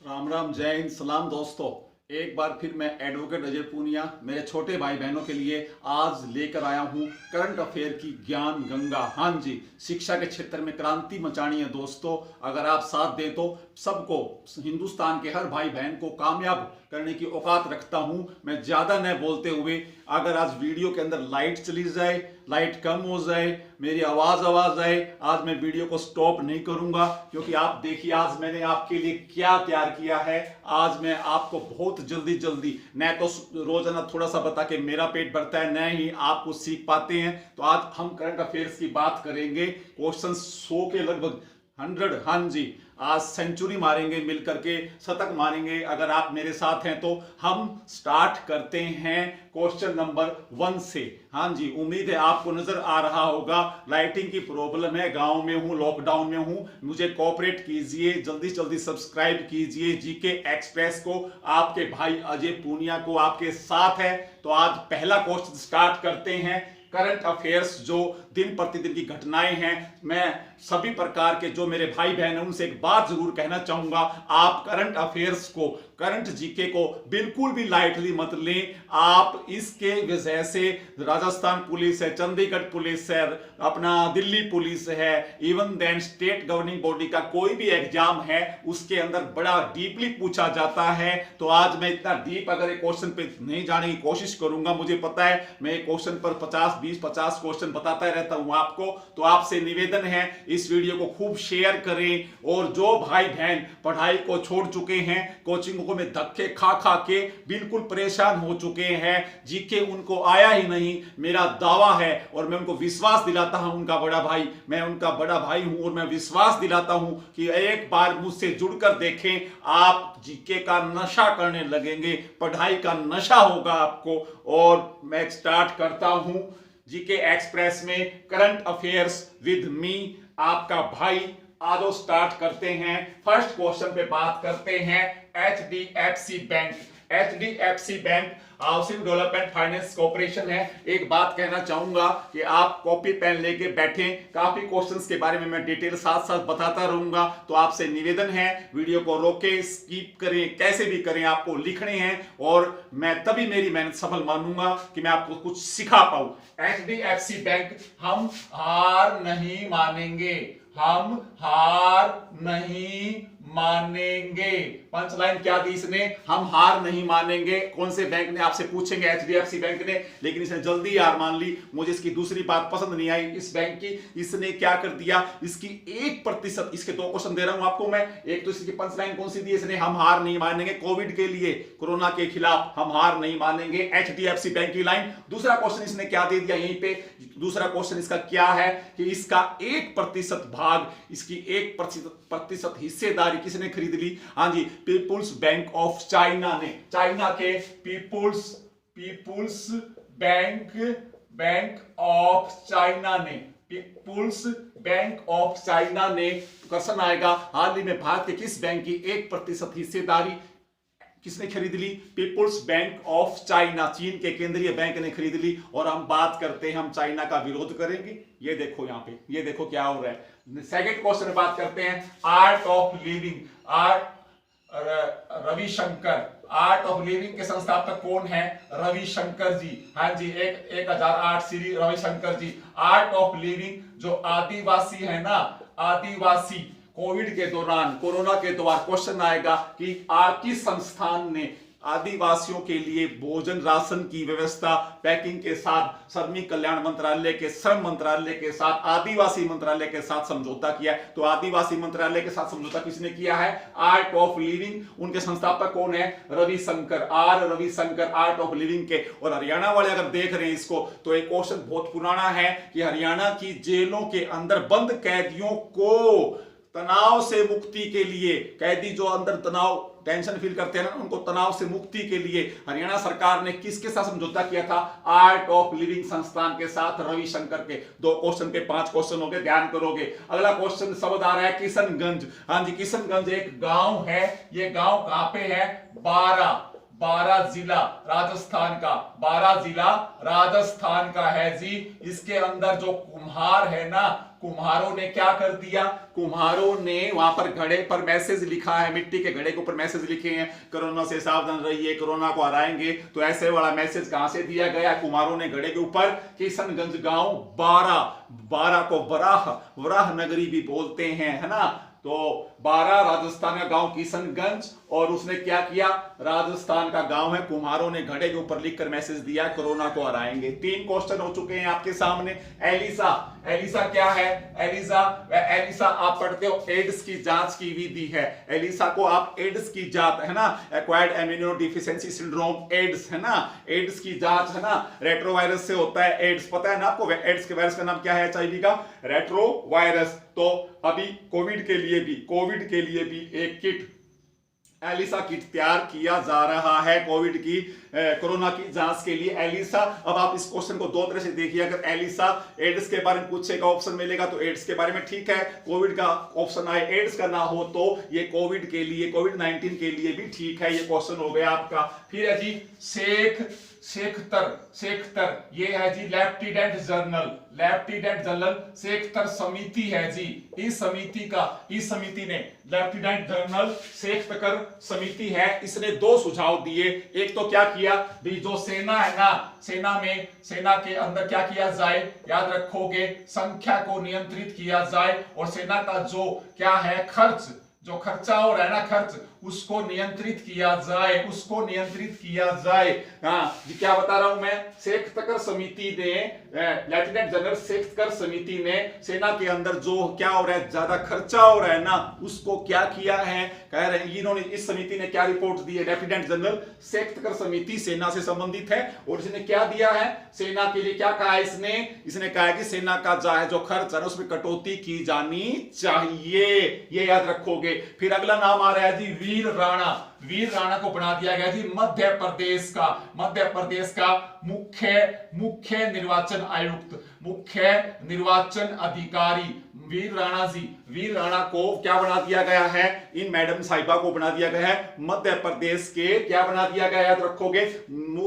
राम राम, जय हिंद, सलाम दोस्तों। एक बार फिर मैं एडवोकेट अजय पूनिया मेरे छोटे भाई बहनों के लिए आज लेकर आया हूं करंट अफेयर की ज्ञान गंगा। हाँ जी, शिक्षा के क्षेत्र में क्रांति मचानी है दोस्तों। अगर आप साथ दें तो सबको, हिंदुस्तान के हर भाई बहन को कामयाब करने की औकात रखता हूं। मैं ज्यादा न बोलते हुए, अगर आज वीडियो के अंदर लाइट चली जाए, लाइट कम हो जाए, मेरी आवाज आए, आज मैं वीडियो को स्टॉप नहीं करूंगा, क्योंकि आप देखिए आज मैंने आपके लिए क्या तैयार किया है। आज मैं आपको बहुत जल्दी जल्दी, न तो रोजाना थोड़ा सा बता के मेरा पेट भरता है, न ही आप कुछ सीख पाते हैं। तो आज हम करंट अफेयर्स की बात करेंगे। क्वेश्चन 100 के लगभग 100, हाँ जी, आज सेंचुरी मारेंगे, मिलकर के शतक मारेंगे अगर आप मेरे साथ हैं तो। हम स्टार्ट करते हैं क्वेश्चन नंबर 1 से। हाँ जी, उम्मीद है आपको नजर आ रहा होगा। लाइटिंग की प्रॉब्लम है, गांव में हूं, लॉकडाउन में हूं, मुझे कोऑपरेट कीजिए, जल्दी जल्दी सब्सक्राइब कीजिए जीके एक्सप्रेस को। आपके भाई अजय पूनिया को आपके साथ है। तो आज पहला क्वेश्चन स्टार्ट करते हैं। करंट अफेयर्स जो दिन प्रतिदिन की घटनाएं हैं, मैं सभी प्रकार के जो मेरे भाई बहन हैं उनसे एक बात जरूर कहना चाहूंगा। आप करंट अफेयर्स को, करंट जीके को बिल्कुल भी लाइटली मत लें। आप इसके वजह से राजस्थान पुलिस है, चंडीगढ़ पुलिस है, अपना दिल्ली पुलिस है, even then state governing body का कोई भी एग्जाम है उसके अंदर बड़ा डीपली पूछा जाता है। तो आज मैं इतना डीप अगर एक क्वेश्चन पे नहीं जाने की कोशिश करूंगा, मुझे पता है मैं एक क्वेश्चन पर 50 क्वेश्चन बताता रहता हूं आपको। तो आपसे निवेदन है, इस वीडियो को खूब शेयर करें। और जो भाई बहन पढ़ाई को छोड़ चुके हैं, कोचिंगों में धक्के खा खा के बिल्कुल परेशान हो चुके हैं, जीके उनको आया ही नहीं, मेरा दावा है और मैं उनको विश्वास दिलाता हूं, उनका बड़ा भाई, मैं उनका बड़ा भाई हूं और मैं विश्वास दिलाता हूं कि एक बार मुझसे जुड़कर देखें, आप जीके का नशा करने लगेंगे, पढ़ाई का नशा होगा आपको। और मैं स्टार्ट करता हूं जीके एक्सप्रेस में करंट अफेयर्स विद मी, आपका भाई। आज स्टार्ट करते हैं। फर्स्ट क्वेश्चन पे बात करते हैं HDFC bank. HDFC bank housing development finance corporation है। एक बात कहना चाहूंगा कि आप कॉपी पेन लेके बैठें, काफी क्वेश्चंस के बारे में मैं डिटेल साथ साथ बताता रहूंगा। तो आपसे निवेदन है, वीडियो को रोके, स्किप करें, कैसे भी करें, आपको लिखने हैं और मैं तभी मेरी मेहनत सफल मानूंगा कि मैं आपको कुछ सिखा पाऊं। एचडीएफसी बैंक, हम हार नहीं मानेंगे, हम हार नहीं मानेंगे। पंचलाइन क्या दी इसने? हम हार नहीं मानेंगे। कौन से बैंक ने, आपसे पूछेंगे, एचडीएफसी बैंक ने, लेकिन इसने जल्दी हार मान ली। मुझे इसकी दूसरी बात पसंद नहीं आई इस बैंक की। इसने क्या कर दिया, इसकी 1%, इसके 2 क्वेश्चन दे रहा हूं आपको मैं। एक तो इसकी पंचलाइन कौन सी दी इसने, हम हार नहीं मानेंगे, कोविड के लिए, कोरोना के खिलाफ हम हार नहीं मानेंगे, एचडीएफसी बैंक की लाइन। दूसरा क्वेश्चन इसने क्या दे दिया यहीं पे, दूसरा क्वेश्चन इसका क्या है कि इसका 1% भाग, इसकी 1% हिस्सेदारी किसने खरीद ली? हाँ जी, पीपुल्स बैंक ऑफ चाइना ने, चाइना के पीपुल्स बैंक ऑफ चाइना ने, पीपुल्स बैंक ऑफ चाइना ने। क्वेश्चन आएगा, हाल ही में भारत के किस बैंक की 1% हिस्सेदारी किसने खरीद ली? पीपुल्स बैंक ऑफ चाइना, चीन के केंद्रीय बैंक ने खरीद ली। और हम बात करते हैं, हम चाइना का विरोध करेंगे। ये देखो यहां पे, ये देखो क्या हो रहा है। सेकंड क्वेश्चन में बात करते हैं art of living. Ravishankar, art of living के संस्थापक कौन है? रविशंकर जी। हाँ जी, 1008 श्री रविशंकर जी। आर्ट ऑफ लिविंग, जो आदिवासी है ना, आदिवासी, कोविड के दौरान, कोरोना के दौरान क्वेश्चन आएगा कि किस संस्थान ने आदिवासियों के लिए भोजन राशन की व्यवस्था पैकिंग के साथ श्रमिक कल्याण मंत्रालय के, श्रम मंत्रालय के साथ, आदिवासी मंत्रालय के साथ समझौता किया? तो आदिवासी मंत्रालय के साथ समझौता किसने किया है? Art of living. उनके संस्थापक कौन है? Ravishankar, Ravishankar, art of living के। और हरियाणा वाले अगर देख रहे हैं इसको, तो एक क्वेश्चन बहुत पुराना है कि हरियाणा की जेलों के अंदर बंद कैदियों को तनाव से मुक्ति के लिए, कैदी जो अंदर तनाव, टेंशन फील करते हैं ना, उनको तनाव से मुक्ति के लिए हरियाणा सरकार ने किसके साथ समझौता किया था? आर्ट ऑफ लिविंग संस्थान के साथ, रविशंकर के। 2 क्वेश्चन पे 5 क्वेश्चन हो गए, ध्यान करोगे। अगला क्वेश्चन शब्द आ रहा है किशनगंज। हाँ जी, किशनगंज एक गांव है। ये गांव कहां पे है? 12 जिला राजस्थान का, 12 जिला राजस्थान का है जी। इसके अंदर जो कुम्हार है ना, कुम्हारों ने क्या कर दिया, कुम्हारों ने वहां पर घड़े पर मैसेज लिखा है, मिट्टी के घड़े के ऊपर मैसेज लिखे हैं, कोरोना से सावधान रहिए, कोरोना को हराएंगे। तो ऐसे वाला मैसेज कहां से दिया गया, कुम्हारों ने घड़े के ऊपर। किशनगंज गांव 12 को वराह नगरी भी बोलते हैं, है ना। तो 12 राजस्थान का गांव किशनगंज, और उसने क्या किया, राजस्थान का गांव है, कुम्हारों ने घड़े के ऊपर लिखकर मैसेज दिया, कोरोना को हराएंगे। 3 क्वेश्चन हो चुके हैं आपके सामने। एलिसा क्या है, एलिसा आप पढ़ते हो एड्स की जांच की विधि है। एलिसा को आप एड्स की जांच, है ना, acquired immunodeficiency syndrome, AIDS, है ना, एड्स की जांच, है ना, रेट्रोवायरस से होता है एड्स, पता है ना आपको। एड्स के वायरस का नाम क्या है, एचआईवी का रेट्रोवायरस। तो अभी कोविड के लिए भी एक किट, एलिसा किट तैयार किया जा रहा है कोविड की, कोरोना की जांच के लिए। एलिसा, अब आप इस क्वेश्चन को 2 तरह से देखिए। अगर एलिसा एड्स के बारे में पूछेगा, ऑप्शन मिलेगा तो एड्स के बारे में ठीक है, कोविड का ऑप्शन आए, एड्स का ना हो तो ये कोविड के लिए, कोविड-19 के लिए भी ठीक है। ये क्वेश्चन हो गया आपका। फिर है जी शेखतर, ये है जी लेफ्टिनेंट जनरल शेखतर समिति है जी। इस समिति ने लेफ्टिनेंट जनरल शेखतर समिति है, इसने 2 सुझाव दिए। एक तो क्या किया भी, जो सेना है ना, सेना के अंदर क्या किया जाए, याद रखोगे, संख्या को नियंत्रित किया जाए, और सेना का जो क्या है खर्च, जो खर्चा हो रहा है ना, खर्च, उसको नियंत्रित किया जाए। हाँ जी, क्या बता रहा हूं मैं, शेखतर समिति ने, लेफ्टिनेंट जनरल शेखतर समिति ने सेना के अंदर जो क्या हो रहा है, ज्यादा खर्चा हो रहा है ना, उसको क्या किया है, कह रहे हैं इन्होंने, इस समिति ने क्या रिपोर्ट दी है, लेफ्टिनेंट जनरल शेखतर समिति सेना से संबंधित है, और इसने क्या दिया है, सेना के लिए क्या कहा है इसने कहा है कि सेना का जो खर्च है ना, उसमें कटौती की जानी चाहिए, ये याद रखोगे। फिर अगला नाम आ रहा है जी वीर राणा को बना दिया गया जी मध्य प्रदेश का मुख्य निर्वाचन आयुक्त, मुख्य निर्वाचन अधिकारी। वीर राणा को क्या बना दिया गया है, इन मैडम साहिबा को बना दिया गया है मध्य प्रदेश के, क्या बना दिया गया याद रखोगे,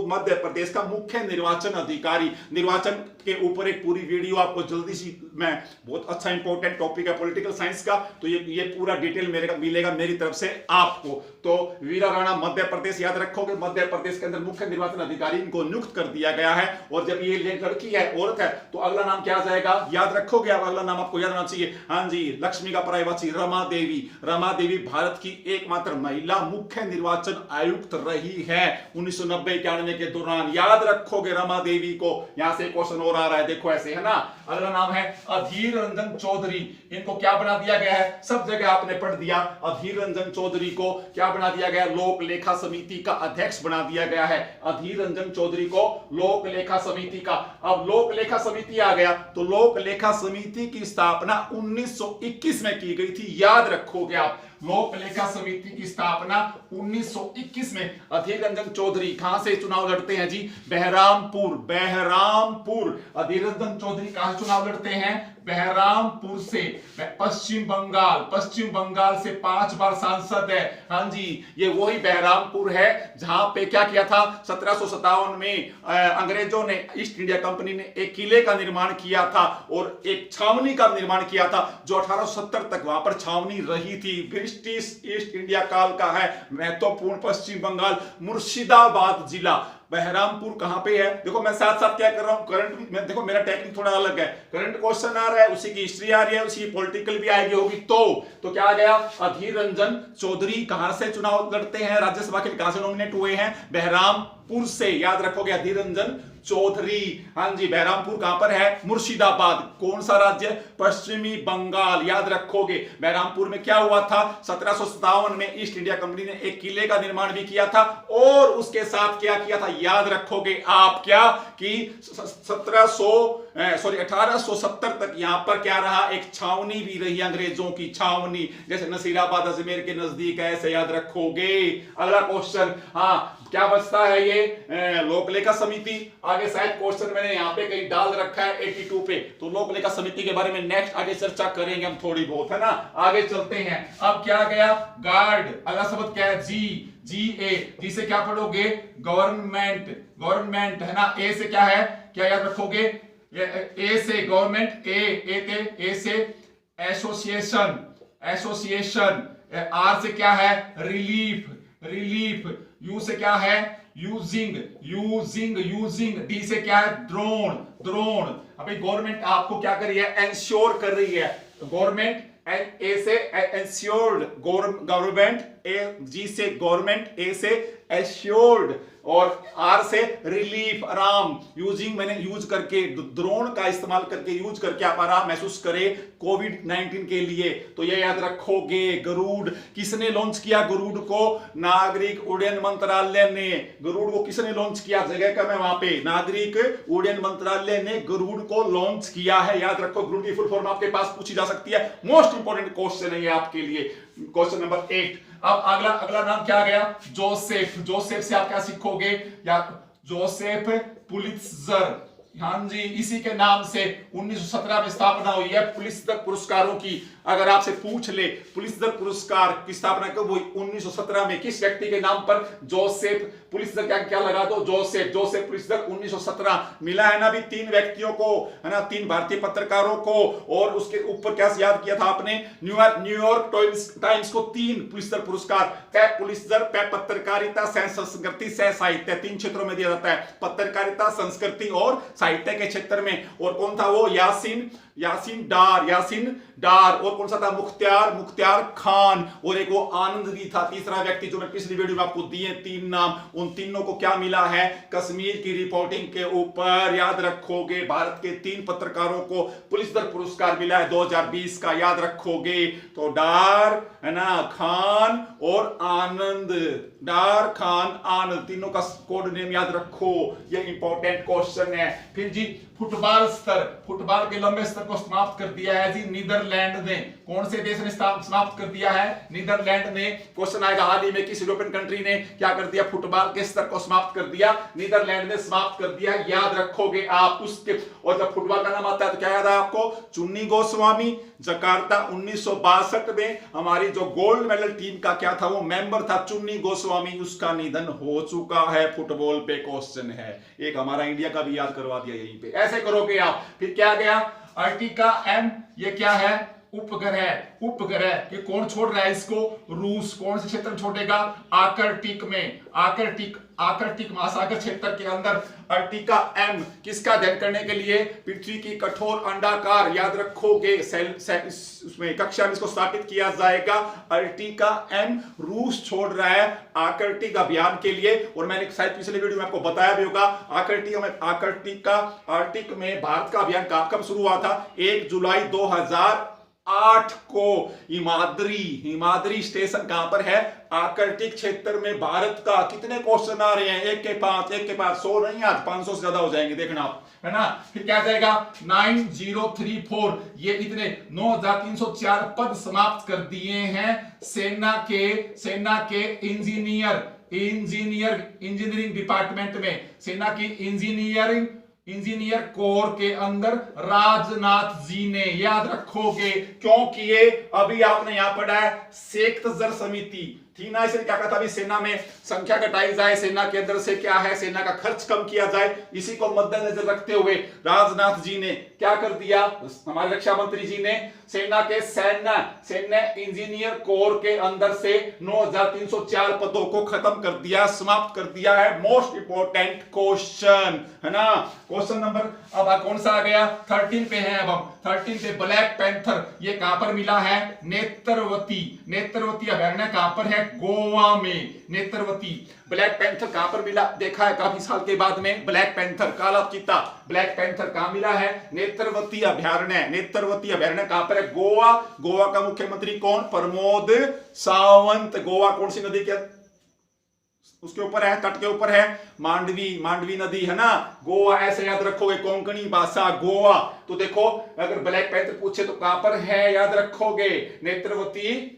मध्य प्रदेश का मुख्य निर्वाचन अधिकारी। निर्वाचन के ऊपर एक पूरी वीडियो आपको जल्दी सी, मैं बहुत अच्छा इंपॉर्टेंट टॉपिक है पॉलिटिकल साइंस का, तो ये पूरा डिटेल मिलेगा मेरी तरफ से आपको। तो वीरा राणा मध्य प्रदेश याद रखोगे, मध्य प्रदेश के अंदर मुख्य निर्वाचन अधिकारी इनको नियुक्त कर दिया गया है। और जब ये लड़की है, औरत है, तो अगला नाम क्या आ जाएगा, याद रखोगे आप, अगला नाम आपको याद रहना चाहिए। हाँ जी, लक्ष्मी का पर्यायवाची रमा देवी भारत की एकमात्र महिला मुख्य निर्वाचन आयुक्त रही है 1990-91 के दौरान, याद रखोगे रमा देवी को। यहां से क्वेश्चन और आ रहा है, देखो ऐसे, है ना। अगला नाम है अधीर रंजन चौधरी, इनको क्या बना दिया गया है, सब जगह आपने पढ़ दिया। अधीर रंजन चौधरी को क्या बना दिया गया, लोक लेखा समिति का अध्यक्ष बना दिया गया है। अधीर रंजन चौधरी को लोक लेखा समिति का, अब लोक लेखा समिति आ गया, तो लोक लेखा समिति की स्थापना 1921 में की गई थी, याद रखोगे आप। लोक लेखा समिति की स्थापना 1921 में। अधीर रंजन चौधरी कहां से चुनाव लड़ते हैं जी, बहरामपुर। अधीर रंजन चौधरी कहां से चुनाव लड़ते हैं, बहरामपुर से। पश्चिम बंगाल से 5 बार सांसद है। हाँ जी, ये वही बहरामपुर है जहां पे क्या किया था, 1757 में अंग्रेजों ने, ईस्ट इंडिया कंपनी ने एक किले का निर्माण किया था और एक छावनी का निर्माण किया था, जो 1870 तक वहां पर छावनी रही थी। ब्रिटिश ईस्ट इंडिया काल का है, महत्वपूर्ण। पश्चिम बंगाल, मुर्शिदाबाद जिला। बहरामपुर कहां पे है, देखो मैं साथ साथ क्या कर रहा हूं, करंट में देखो मेरा टेक्निक थोड़ा अलग है। करंट क्वेश्चन आ रहा है, उसी की हिस्ट्री आ रही है, उसी की पॉलिटिकल भी आएगी होगी। तो क्या आ गया, अधीर रंजन चौधरी कहां से चुनाव लड़ते हैं, राज्यसभा के लिए कहां से नॉमिनेट हुए हैं, बहरामपुर से, याद रखोगे अधीर रंजन चौधरी। हाँ जी, बहरामपुर कहां पर है, मुर्शिदाबाद। कौन सा राज्य, पश्चिमी बंगाल, याद रखोगे। बहरामपुर में क्या हुआ था, 1757 में ईस्ट इंडिया कंपनी ने एक किले का निर्माण भी किया था, और उसके साथ क्या किया था, याद रखोगे आप, क्या कि 1700 सॉरी 1870 तक यहाँ पर क्या रहा, एक छावनी भी रही, अंग्रेजों की छावनी, जैसे नसीराबाद अजमेर के नजदीक है, ऐसे याद रखोगे। अगला क्वेश्चन, हाँ क्या बचता है ये लोक लेखा समिति। आगे शायद क्वेश्चन मैंने यहाँ पे कहीं डाल रखा है 82 पे, तो लोक लेखा समिति के बारे में नेक्स्ट आगे चर्चा करेंगे हम थोड़ी बहुत, है ना। आगे चलते हैं, अब क्या गया, गार्ड। अगला शब्द क्या है, जी से क्या पढ़ोगे, गवर्नमेंट, गवर्नमेंट है ना। ए से क्या है, क्या याद रखोगे, ए से गवर्नमेंट, ए से एसोसिएशन, एसोसिएशन। आर से क्या है, रिलीफ, रिलीफ। यू से क्या है, यूजिंग, यूजिंग, यूजिंग। डी से क्या है, ड्रोन, ड्रोन। अभी गवर्नमेंट आपको क्या कर रही है, इंश्योर कर रही है, गवर्नमेंट। ए से एंश्योर्ड, गवर्नमेंट। ए, जी से गवर्नमेंट, ए से एश्योर्ड, और आर से रिलीफ, आराम। यूजिंग मैंने यूज करके, ड्रोन का इस्तेमाल करके, यूज करके आप आराम महसूस करें कोविड-19 के लिए, तो ये याद रखोगे। गरुड़ किसने लॉन्च किया, गरुड़ को नागरिक उड्डयन मंत्रालय ने। गरुड़ को किसने लॉन्च किया, जगह का मैं वहां पे, नागरिक उड्डयन मंत्रालय ने गरुड़ को लॉन्च किया है, याद रखो। गरुड़ की फुल फॉर्म आपके पास पूछी जा सकती है, मोस्ट इंपोर्टेंट क्वेश्चन है ये आपके लिए, क्वेश्चन नंबर 8। अब अगला अगला नाम क्या गया, जोसेफ। जोसेफ से आप क्या सीखोगे, या जोसेफ पुलित्जर, हाँ जी, इसी के नाम से 1917 में स्थापना हुई है पुलित्जर पुरस्कारों की। अगर आपसे पूछ ले पुलित्जर पुरस्कार की स्थापना कब हुई, 1917 में, किस व्यक्ति के नाम पर, जोसेफ पुलित्जर। क्या क्या लगा दो, जोसेफ, जोसेफ पुलित्जर 1917 मिला है ना। भी 3 व्यक्तियों को, है ना, 3 भारतीय पत्रकारों को, और उसके ऊपर क्या याद किया था आपने, न्यूयॉर्क टाइम्स को 3 पुलित्जर पुरस्कार, पै पुलित्जर, पै पत्रकारिता, सह संस्कृति, सह साहित्य, 3 क्षेत्रों में दिया जाता है, पत्रकारिता, संस्कृति और साहित्य के क्षेत्र में। और कौन था वो, यासीन डार, यासीन डार। और कौन सा था, मुख्तियार खान। और एक वो आनंद भी था, तीसरा व्यक्ति, जो मैं पिछली वीडियो में आपको दिए 3 नाम। उन तीनों को क्या मिला है, कश्मीर की रिपोर्टिंग के ऊपर, याद रखोगे। भारत के 3 पत्रकारों को पुलित्जर पुरस्कार मिला है 2020 का, याद रखोगे। तो डार, है ना, खान और आनंद, डार, खान, आनंद, तीनों का कोड नेम याद रखो, ये इंपॉर्टेंट क्वेश्चन है। फिर जी फुटबॉल स्तर, फुटबॉल के लंबे स्तर को समाप्त कर दिया है जी नीदरलैंड ने। कौन से देश ने समाप्त कर दिया है, नीदरलैंड ने। क्वेश्चन आएगा, हाल ही में किस यूरोपियन कंट्री ने क्या कर दिया, फुटबॉल के स्तर को समाप्त कर दिया, नीदरलैंड ने समाप्त कर दिया, याद रखोगे आप उसके। और जब फुटबॉल का नाम आता है तो क्या याद है आपको, चुन्नी गोस्वामी। जकार्ता 1962 में हमारी जो गोल्ड मेडल टीम का क्या था, वो मेंबर था चुन्नी गोस्वामी, उसका निधन हो चुका है। फुटबॉल पे क्वेश्चन है, एक हमारा इंडिया का भी याद करवा दिया यहीं पे, ऐसे करोगे आप। फिर क्या गया, अर्टिका एम, ये क्या है, उपग्रह। उपग्रह ये कौन छोड़ रहा है इसको, रूस। कौन से क्षेत्र में छोड़ेगा, आर्कटिक में, आर्कटिक महासागर क्षेत्र के अंदर। अर्टिका एम किसका अध्ययन करने के लिए, पृथ्वी की कठोर अंडाकार, याद रखोगे। उसमें कक्षा में इसको स्थापित किया जाएगा। अर्टिका एम रूस छोड़ रहा है आर्कटिक अभियान के लिए। और मैंने शायद पिछले वीडियो में आपको बताया भी होगा, आर्कटिक में भारत का अभियान कब शुरू हुआ था, 1 जुलाई 2008 को। हिमाद्री स्टेशन कहां पर है, आर्कटिक क्षेत्र में भारत का। कितने क्वेश्चन आ रहे हैं, एक के पास 100 नहीं, आज 500 से ज्यादा हो जाएंगे, देखना आप, है ना। फिर क्या जाएगा, 9034, ये इतने 9304 पद समाप्त कर दिए हैं सेना के इंजीनियरिंग डिपार्टमेंट में। सेना की इंजीनियर कोर के अंदर राजनाथ जी ने, याद रखोगे, क्योंकि ये अभी आपने यहां पढ़ा है सेक्तजर समिति थी ना। इसने क्या कहा था, अभी सेना में संख्या घटाई जाए, सेना के अंदर से क्या है, सेना का खर्च कम किया जाए। इसी को मद्देनजर रखते हुए राजनाथ जी ने क्या कर दिया, हमारे रक्षा मंत्री जी ने सेना के सैन्य इंजीनियर कोर के अंदर से 9304 पदों को खत्म कर दिया, समाप्त कर दिया है। मोस्ट इंपोर्टेंट क्वेश्चन, है ना। क्वेश्चन नंबर अब कौन सा आ गया, 13 पे है। अब हम 13 पे, ब्लैक पैंथर ये कहां पर मिला है, नेत्रवती अभयारण्य कहां पर है, गोवा में। नेत्रवती ब्लैक पैंथर कहां पर मिला, देखा है काफी साल के बाद में, ब्लैक पैंथर, काला चीता, ब्लैक पैंथर कहां मिला है, नेत्रवती अभयारण्य कहां पर है, गोवा का मुख्यमंत्री कौन, प्रमोद सावंत। गोवा कौन सी नदी के, उसके ऊपर है, तट के ऊपर है मांडवी नदी है ना। गोवा ऐसे याद रखोगे, कोंकणी भाषा गोवा। तो देखो अगर ब्लैक पैंथर पूछे तो कहां पर है याद रखोगे, नेत्रवती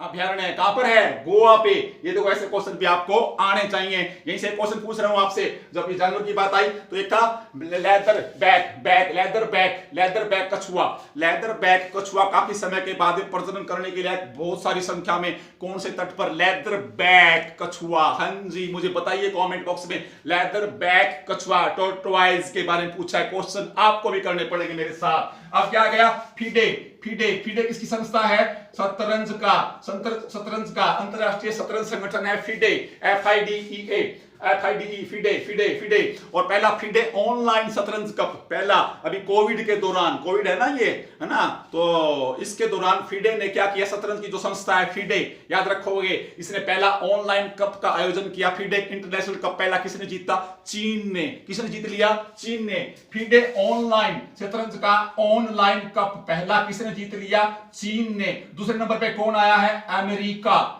अभयारण्य कहां पर है, गोवा पे। ये देखो ऐसे क्वेश्चन भी आपको आने चाहिए। यहीं से क्वेश्चन पूछ रहा हूं आपसे, जब ये जानवर की बात आई तो एक था लेदर बैक कछुआ काफी समय के बाद प्रजनन करने के लिए बहुत सारी संख्या में कौन से तट पर, लेदर बैक कछुआ। हाँ जी मुझे बताइए कमेंट बॉक्स में, लेदर बैक कछुआ टोर्टोइज के बारे में पूछा है क्वेश्चन, आपको भी करने पड़ेंगे मेरे साथ। अब क्या गया, फीडे किसकी संस्था है, शतरंज का अंतरराष्ट्रीय शतरंज संगठन है फीडे, फीडे। और पहला फीडे ऑनलाइन शतरंज कप, पहला अभी कोविड के दौरान, कोविड है ना ये, है ना, तो इसके दौरान फीडे ने क्या किया, शतरंज की जो संस्था है फीडे याद रखोगे, इसने पहला ऑनलाइन कप का आयोजन किया। फीडे इंटरनेशनल कप पहला किसने जीता, चीन ने। किसने जीत लिया, चीन ने। फीडे ऑनलाइन शतरंज का ऑनलाइन कप पहला किसने जीत लिया, चीन ने। दूसरे नंबर पे कौन आया है, अमेरिका।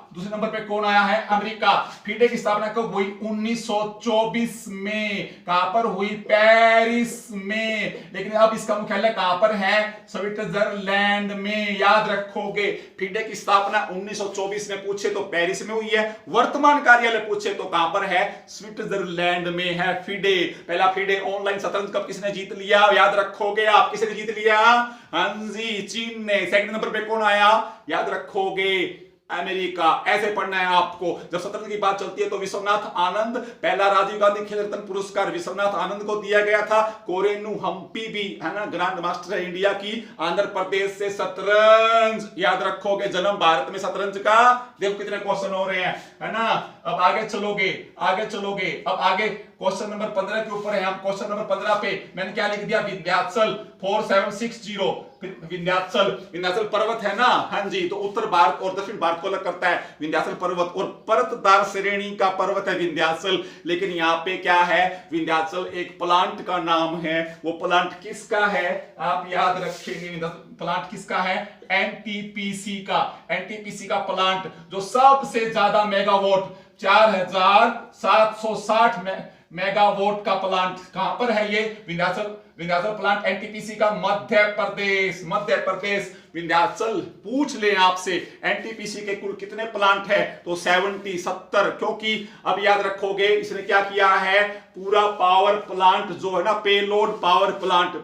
फीडे की स्थापना कब हुई, 1924 में। कहां पर हुई, पेरिस में। लेकिन अब इसका मुख्यालय कहां पर है, स्विट्जरलैंड में, याद रखोगे। फीडे की स्थापना 1924 में पूछे तो पेरिस में हुई है, वर्तमान कार्यालय पूछे तो कहां पर है, स्विट्जरलैंड में है फीडे। पहला फीडे ऑनलाइन शतरंज कप किसने जीत लिया, याद रखोगे आप, किसने जीत लिया, हाँ जी चीन ने। सेकंड नंबर पे कौन आया, याद रखोगे, अमेरिका। ऐसे पढ़ना है आपको। जब शतरंज की बात चलती है तो विश्वनाथ आनंद, पहला राजीव गांधी खेल रत्न पुरस्कार विश्वनाथ आनंद को दिया गया था। कोरेनु हम्पी भी है ना, ग्रैंड मास्टर है इंडिया की, आंध्र प्रदेश से शतरंज, याद रखोगे। जन्म भारत में शतरंज का। देखो कितने क्वेश्चन हो रहे हैं, है ना। अब आगे चलोगे। अब आगे क्वेश्चन नंबर 15 के ऊपर है हम। क्वेश्चन नंबर 15 पे मैंने क्या लिख दिया, विंध्याचल 4760। विंध्याचल पर्वत है ना, हाँ जी, तो उत्तर भारत और दक्षिण भारत को अलग करता है विंध्याचल पर्वत, और परतदार श्रेणी का पर्वत है विंध्याचल। लेकिन यहाँ पे क्या है, विंध्याचल एक प्लांट का नाम है। वो प्लांट किसका है, आप याद रखेंगे, प्लांट किसका है, एनटीपीसी का प्लांट, जो सबसे ज्यादा मेगावाट 4760 मेगावाट का प्लांट कहां पर है, ये विंध्याचल प्लांट एनटीपीसी का मध्य प्रदेश। विंध्याचल पूछ ले आपसे एनटीपीसी के कुल कितने प्लांट है, तो 70, क्योंकि अब याद रखोगे इसने क्या किया है, पूरा पावर प्लांट जो है ना, पेलोड पावर प्लांट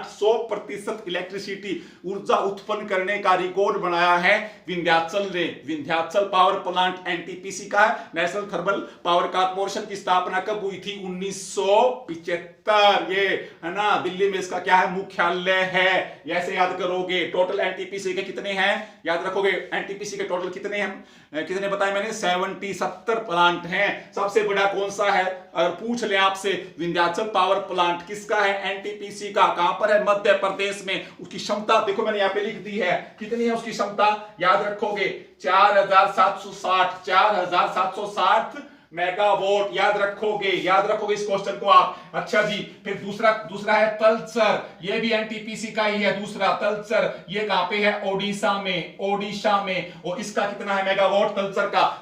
100% इलेक्ट्रिसिटी ऊर्जा उत्पन्न करने का रिकॉर्ड बनाया है विंध्याचल ने। विंध्याचल पावर प्लांट एनटीपीसी का है। नेशनल थर्मल पावर कॉर्पोरेशन की स्थापना कब हुई थी, 1975। ये है ना, दिल्ली में इसका क्या है, मुख्यालय है। ऐसे याद करोगे। टोटल एनटीपीसी के कितने हैं, याद रखोगे, एनटीपीसी के टोटल कितने हैं, कितने बताए मैंने, 70 प्लांट हैं। सबसे बड़ा कौन सा है, अगर पूछ ले आपसे, विंध्याचल पावर प्लांट किसका है, एनटीपीसी का। कहां पर है, मध्य प्रदेश में। उसकी क्षमता देखो मैंने यहां पे लिख दी है, कितनी है उसकी क्षमता, याद रखोगे 4760 मेगावाट, याद रखोगे इस क्वेश्चन को आप। अच्छा जी, फिर दूसरा है तलचर, ये भी एनटीपीसी का ही है। दूसरा तलचर, ये कहां पे है, ओडिशा में। और इसका कितना है मेगावाट,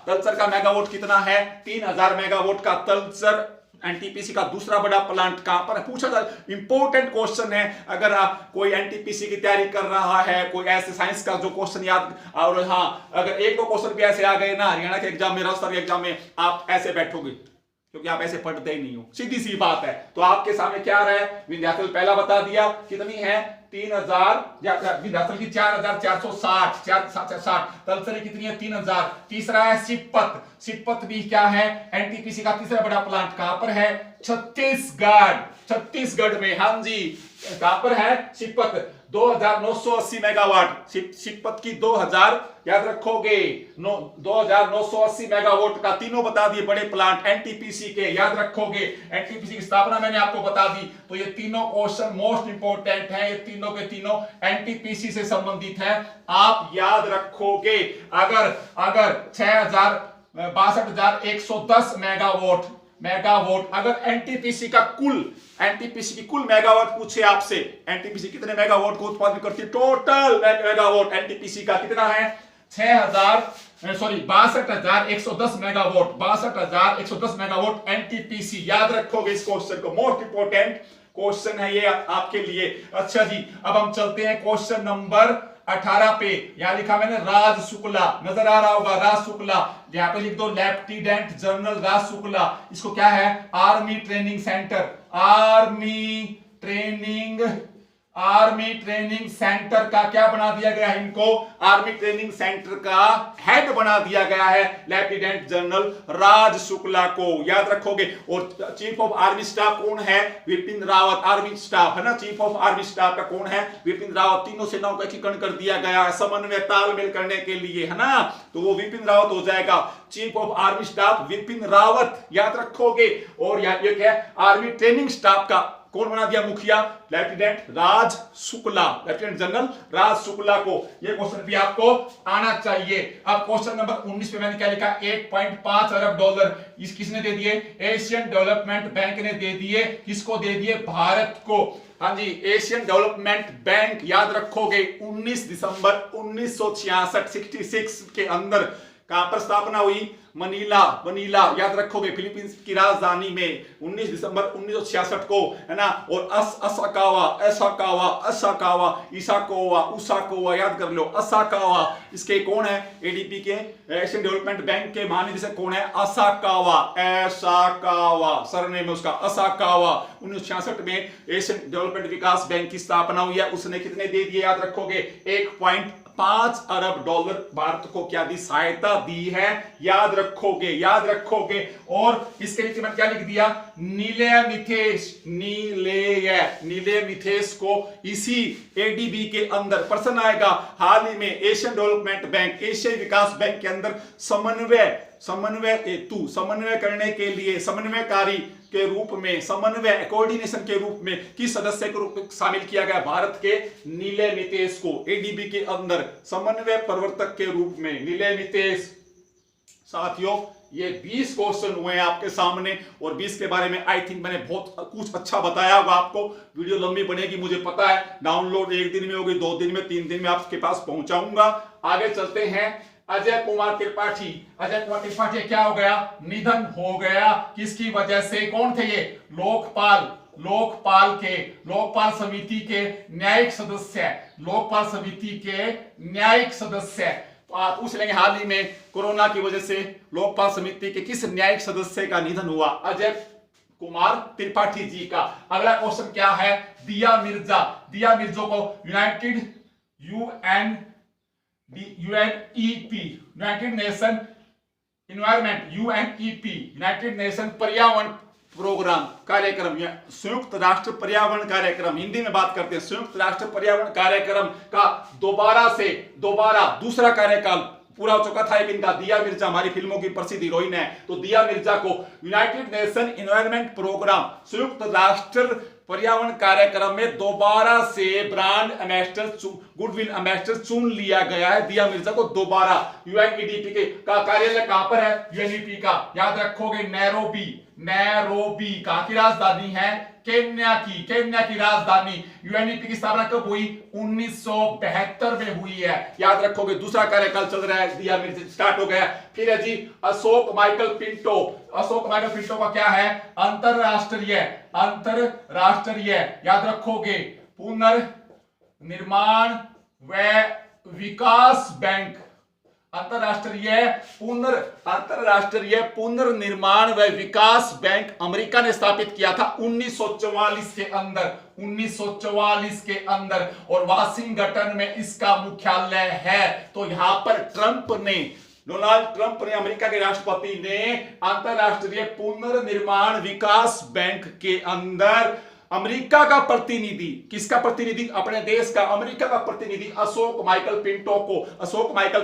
तलचर का मेगावाट कितना है, 3000 मेगावाट का तलचर एनटीपीसी का दूसरा बड़ा प्लांट कहां पर है, पूछा था। इंपॉर्टेंट क्वेश्चन है, अगर आप कोई एनटीपीसी की तैयारी कर रहा है, कोई ऐसे साइंस का जो क्वेश्चन याद, और हाँ अगर एक दो क्वेश्चन भी ऐसे आ गए ना हरियाणा के एग्जाम में, राजस्थान के एग्जाम में, आप ऐसे बैठोगे क्योंकि आप ऐसे पढ़ते ही नहीं हो, सीधी सी बात है। तो आपके सामने क्या रहा है, विंध्याचल पहला बता दिया कितनी है, 3000, विंध्याचल की 4460, तलचर कितनी है, 3000। तीसरा है सिपत भी क्या है, एनटीपीसी का तीसरा बड़ा प्लांट कहां पर है, छत्तीसगढ़ में। हाँ जी, कहां पर है सिपत, 2980 मेगावाट। सिपत की 2000, याद रखोगे 2980 मेगावाट का, तीनों बता दिए बड़े प्लांट एनटीपीसी के, याद रखोगे। एनटीपीसी की स्थापना मैंने आपको बता दी। तो ये तीनों क्वेश्चन मोस्ट इंपोर्टेंट हैं, ये तीनों के तीनों एनटीपीसी से संबंधित हैं, आप याद रखोगे। अगर 62,110 मेगावाट अगर एनटीपीसी की कुल मेगावाट पूछे आपसे, एनटीपीसी कितने मेगावाट को उत्पादन करती है, टोटल मेगावाट एनटीपीसी का कितना है, 6000 सॉरी 62,110 मेगावाट, 62,110 मेगावाट एनटीपीसी। याद रखोगे इस क्वेश्चन को, मोस्ट इंपोर्टेंट क्वेश्चन है ये आपके लिए। अच्छा जी, अब हम चलते हैं क्वेश्चन नंबर 18 पे। यहां लिखा मैंने राज शुक्ला, नजर आ रहा होगा राज शुक्ला। यहां पे लिख दो लेफ्टिनेंट जनरल राज शुक्ला। इसको क्या है, army training centre, army training centre का क्या बना दिया गया है, इनको आर्मी ट्रेनिंग सेंटर का हेड बना दिया गया है लेफ्टिनेंट जनरल राज शुक्ला को। याद रखोगे। और चीफ ऑफ आर्मी स्टाफ कौन है, विपिन रावत। आर्मी स्टाफ है ना, चीफ ऑफ आर्मी स्टाफ का कौन है, विपिन रावत। तीनों सेनाओं का एकीकरण कर दिया गया है समन्वय तालमेल करने के लिए, है ना, तो वो विपिन रावत हो जाएगा। Chief of army staff Vipin Rawat, याद रखोगे। और ये क्या है, आर्मी ट्रेनिंग स्टाफ का कौन बना दिया मुखिया, लेफ्टिनेंट राज शुक्ला, लेफ्टिनेंट जनरल राज शुक्ला को। ये क्वेश्चन भी आपको आना चाहिए। अब क्वेश्चन नंबर 19 पे मैंने क्या लिखा, 1.5 अरब डॉलर इस किसने दे दिए, एशियन डेवलपमेंट बैंक ने दे दिए। किसको दे दिए, भारत को। हाँ जी, एशियन डेवलपमेंट बैंक, याद रखोगे 19 दिसंबर 1966 के अंदर कहां पर स्थापना हुई, मनीला, याद रखोगे, फिलीपींस की राजधानी में 19 दिसंबर 1966 को, है ना। और उसाकावा, याद कर लो, असाकावा। इसके कौन है, एडीबी के एशियन डेवलपमेंट बैंक के महानिदेशक कौन है, असाकावा, सरनेम है उसका असाकावा। 1966 में एशियन डेवलपमेंट विकास बैंक की स्थापना हुई है। उसने कितने दे दिए, याद रखोगे, 1.5 अरब डॉलर भारत को क्या दी, सहायता दी है। याद रखोगे। और इसके नीचे मैंने क्या लिख दिया, नीले मिथेस को इसी एडीबी के अंदर पर्सन आएगा। हाल ही में एशियन डेवलपमेंट बैंक, एशियाई विकास बैंक के अंदर समन्वय करने के लिए, समन्वयकारी के रूप में, समन्वय कोऑर्डिनेशन के रूप में किस सदस्य के रूप में शामिल किया गया, भारत के नीले मितेश को एडीबी के अंदर समन्वय प्रवर्तक के रूप में, नीले मितेश। साथियों, ये 20 क्वेश्चन हुए हैं आपके सामने और 20 के बारे में आई थिंक मैंने बहुत कुछ अच्छा बताया होगा आपको। वीडियो लंबी बनेगी मुझे पता है, डाउनलोड 1 दिन में होगी, 2 दिन में, 3 दिन में आपके पास पहुंचाऊंगा। आगे चलते हैं। अजय कुमार त्रिपाठी क्या हो गया, निधन हो गया। किसकी वजह से, कौन थे ये, लोकपाल समिति के न्यायिक सदस्य। तो आप पूछ लेंगे हाल ही में कोरोना की वजह से लोकपाल समिति के किस न्यायिक सदस्य का निधन हुआ, अजय कुमार त्रिपाठी जी का। अगला क्वेश्चन क्या है, दिया मिर्जा को यूनाइटेड नेशन पर्यावरण प्रोग्राम कार्यक्रम, संयुक्त राष्ट्र पर्यावरण कार्यक्रम, हिंदी में बात करते हैं, संयुक्त राष्ट्र पर्यावरण कार्यक्रम का दोबारा दूसरा कार्यकाल पूरा हो चुका था। एक इनका दिया मिर्जा, हमारी फिल्मों की प्रसिद्ध हीरोइन है, तो दिया मिर्जा को यूनाइटेड नेशन एनवायरनमेंट प्रोग्राम, संयुक्त राष्ट्र पर्यावरण कार्यक्रम में दोबारा से ब्रांड एम्बेसडर, गुडविल एम्बेसडर चुन लिया गया है। दिया मिर्जा को दोबारा। यूएनईडीपी के का कार्यालय कहां पर है, यूएनईडीपी का, याद रखोगे, नैरोबी। कहां की राजधानी है, केन्या की राजधानी। यूएनईपी की स्थापना कब हुई, 1972 में हुई है। याद रखोगे, दूसरा कार्यकाल चल रहा है, दिया मिर्जा स्टार्ट हो गया। फिर है जी अशोक माइकल पिंटो का क्या है, अंतरराष्ट्रीय, याद रखोगे, पुनर्निर्माण व विकास बैंक, अंतरराष्ट्रीय पुनर्निर्माण व विकास बैंक अमेरिका ने स्थापित किया था 1944 के अंदर और वाशिंगटन में इसका मुख्यालय है। तो यहां पर डोनाल्ड ट्रंप ने, अमेरिका के राष्ट्रपति ने अंतरराष्ट्रीय पुनर्निर्माण विकास बैंक के अंदर अमेरिका का प्रतिनिधि, किसका प्रतिनिधि, अपने देश का, अमेरिका का प्रतिनिधि अशोक माइकल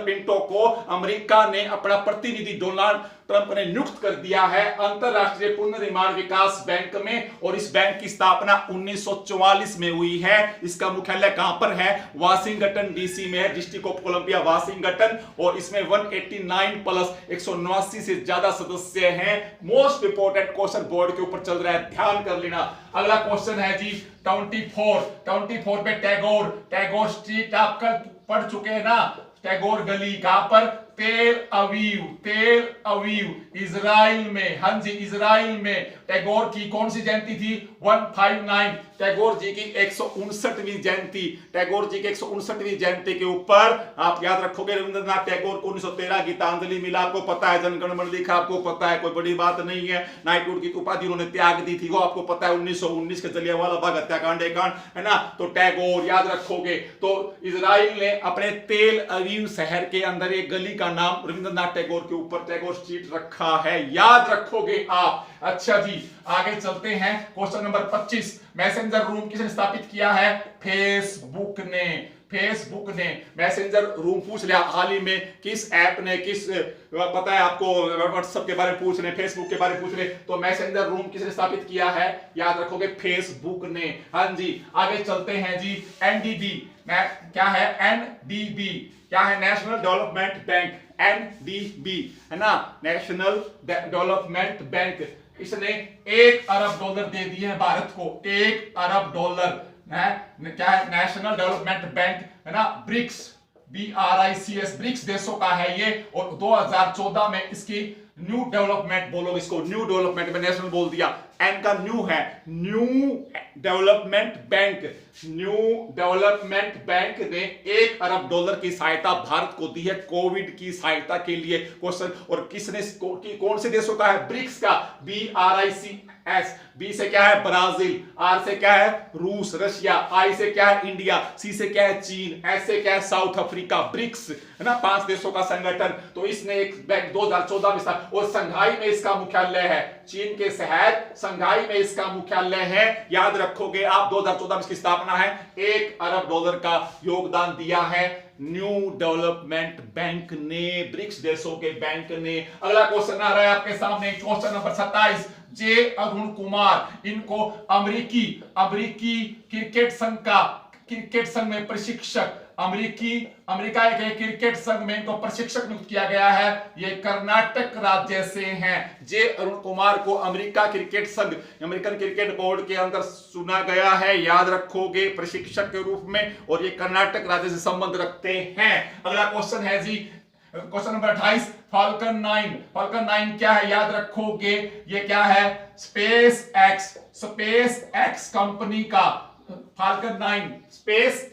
पिंटो को अमेरिका ने अपना प्रतिनिधि डोनाल्ड ट्रंप ने नियुक्त कर दिया है अंतरराष्ट्रीय पुनर्निर्माण विकास बैंक में। और इस बैंक की स्थापना 1944 में हुई है। इसका मुख्यालय कहां पर है, वाशिंगटन डीसी में है, डिस्ट्रिक्ट ऑफ कोलंबिया वाशिंगटन। और इसमें 189 प्लस 189 से ज्यादा सदस्य हैं। मोस्ट इंपोर्टेंट क्वेश्चन बोर्ड के ऊपर चल रहा है, ध्यान कर लेना। अगला क्वेश्चन है जी 24 पे टैगोर स्ट्रीट आपका पढ़ चुके हैं ना, टैगोर गली कहां पर, तेल अवीव इजराइल में। हाँ जी, इजराइल में टैगोर की कौन सी जयंती थी, 159, टैगोर जी की 159वीं जयंती। टैगोर जी की 159वीं जयंती के ऊपर आप याद रखोगे रविंद्रनाथ टैगोर को 1913 गीतांजलि मिला, आपको पता है, जनगण मन लिखा आपको पता है, कोई बड़ी बात नहीं है। नाइटहुड की उपाधि उन्होंने त्याग दी थी, वो आपको पता है, 1919 के जलियांवाला बाग हत्याकांड है ना, तो टैगोर याद रखोगे। तो इजराइल ने अपने तेल अवीव शहर के अंदर एक गली का नाम रविंद्रनाथ टैगोर के ऊपर टैगोर स्ट्रीट रखा है, याद रखोगे आप। अच्छा जी, आगे चलते हैं, क्वेश्चन नंबर 25, मैसेंजर रूम किसने स्थापित किया है, फेसबुक ने। फेसबुक ने मैसेंजर रूम पूछ लिया हाल ही में, किस ऐप ने, किस पता है आपको, व्हाट्सएप के बारे में पूछ रहे, फेसबुक के बारे में पूछ रहे, तो मैसेंजर रूम किसने स्थापित किया है, याद रखोगे फेसबुक ने। हाँ जी, आगे चलते हैं जी, एनडीबी क्या है, एनडीबी क्या है, नेशनल डेवलपमेंट बैंक, एनडीबी है ना, नेशनल डेवलपमेंट बैंक। इसने $1 अरब दे दिए हैं भारत को, $1 अरब है, क्या है, नेशनल डेवलपमेंट बैंक है ना, ब्रिक्स, BRICS, ब्रिक्स देशों का है ये, और 2014 में इसकी न्यू डेवलपमेंट, बोलो इसको न्यू डेवलपमेंट, में नेशनल बोल दिया, एन का न्यू है, new development bank. New development bank ने $1 अरब की सहायता भारत को दी है कोविड की सहायता के लिए। क्वेश्चन, और किसने, कौन से देशों का है, ब्रिक्स का, BRICS, बी से क्या है ब्राजील, आर से क्या है रूस रशिया, आई से क्या है इंडिया, सी से क्या है चीन, एस से क्या है साउथ अफ्रीका, ब्रिक्स है ना, 5 देशों का संगठन। तो इसने एक बैंक 2014 में, और संघाई में इसका मुख्यालय है, चीन के शहर संघाई में इसका मुख्यालय है, याद रखोगे आप। 2014 में इसकी स्थापना है, $1 अरब का योगदान दिया है न्यू डेवलपमेंट बैंक ने, ब्रिक्स देशों के बैंक ने। अगला क्वेश्चन आ रहा है आपके सामने, क्वेश्चन नंबर 27, जे अरुण कुमार, इनको अमेरिकी क्रिकेट संघ में प्रशिक्षक, अमेरिका के क्रिकेट संघ में इनको प्रशिक्षक नियुक्त किया गया है, ये कर्नाटक राज्य से हैं। जे अरुण कुमार को अमेरिका क्रिकेट संघ, अमेरिकन क्रिकेट बोर्ड के अंदर चुना गया है, याद रखोगे, प्रशिक्षक के रूप में, और ये कर्नाटक राज्य से संबंध रखते हैं। अगला क्वेश्चन है जी, क्वेश्चन नंबर 28, फाल्कन 9 क्या है, याद रखोगे, ये क्या है, स्पेस एक्स कंपनी का, फाल्कन 9 स्पेस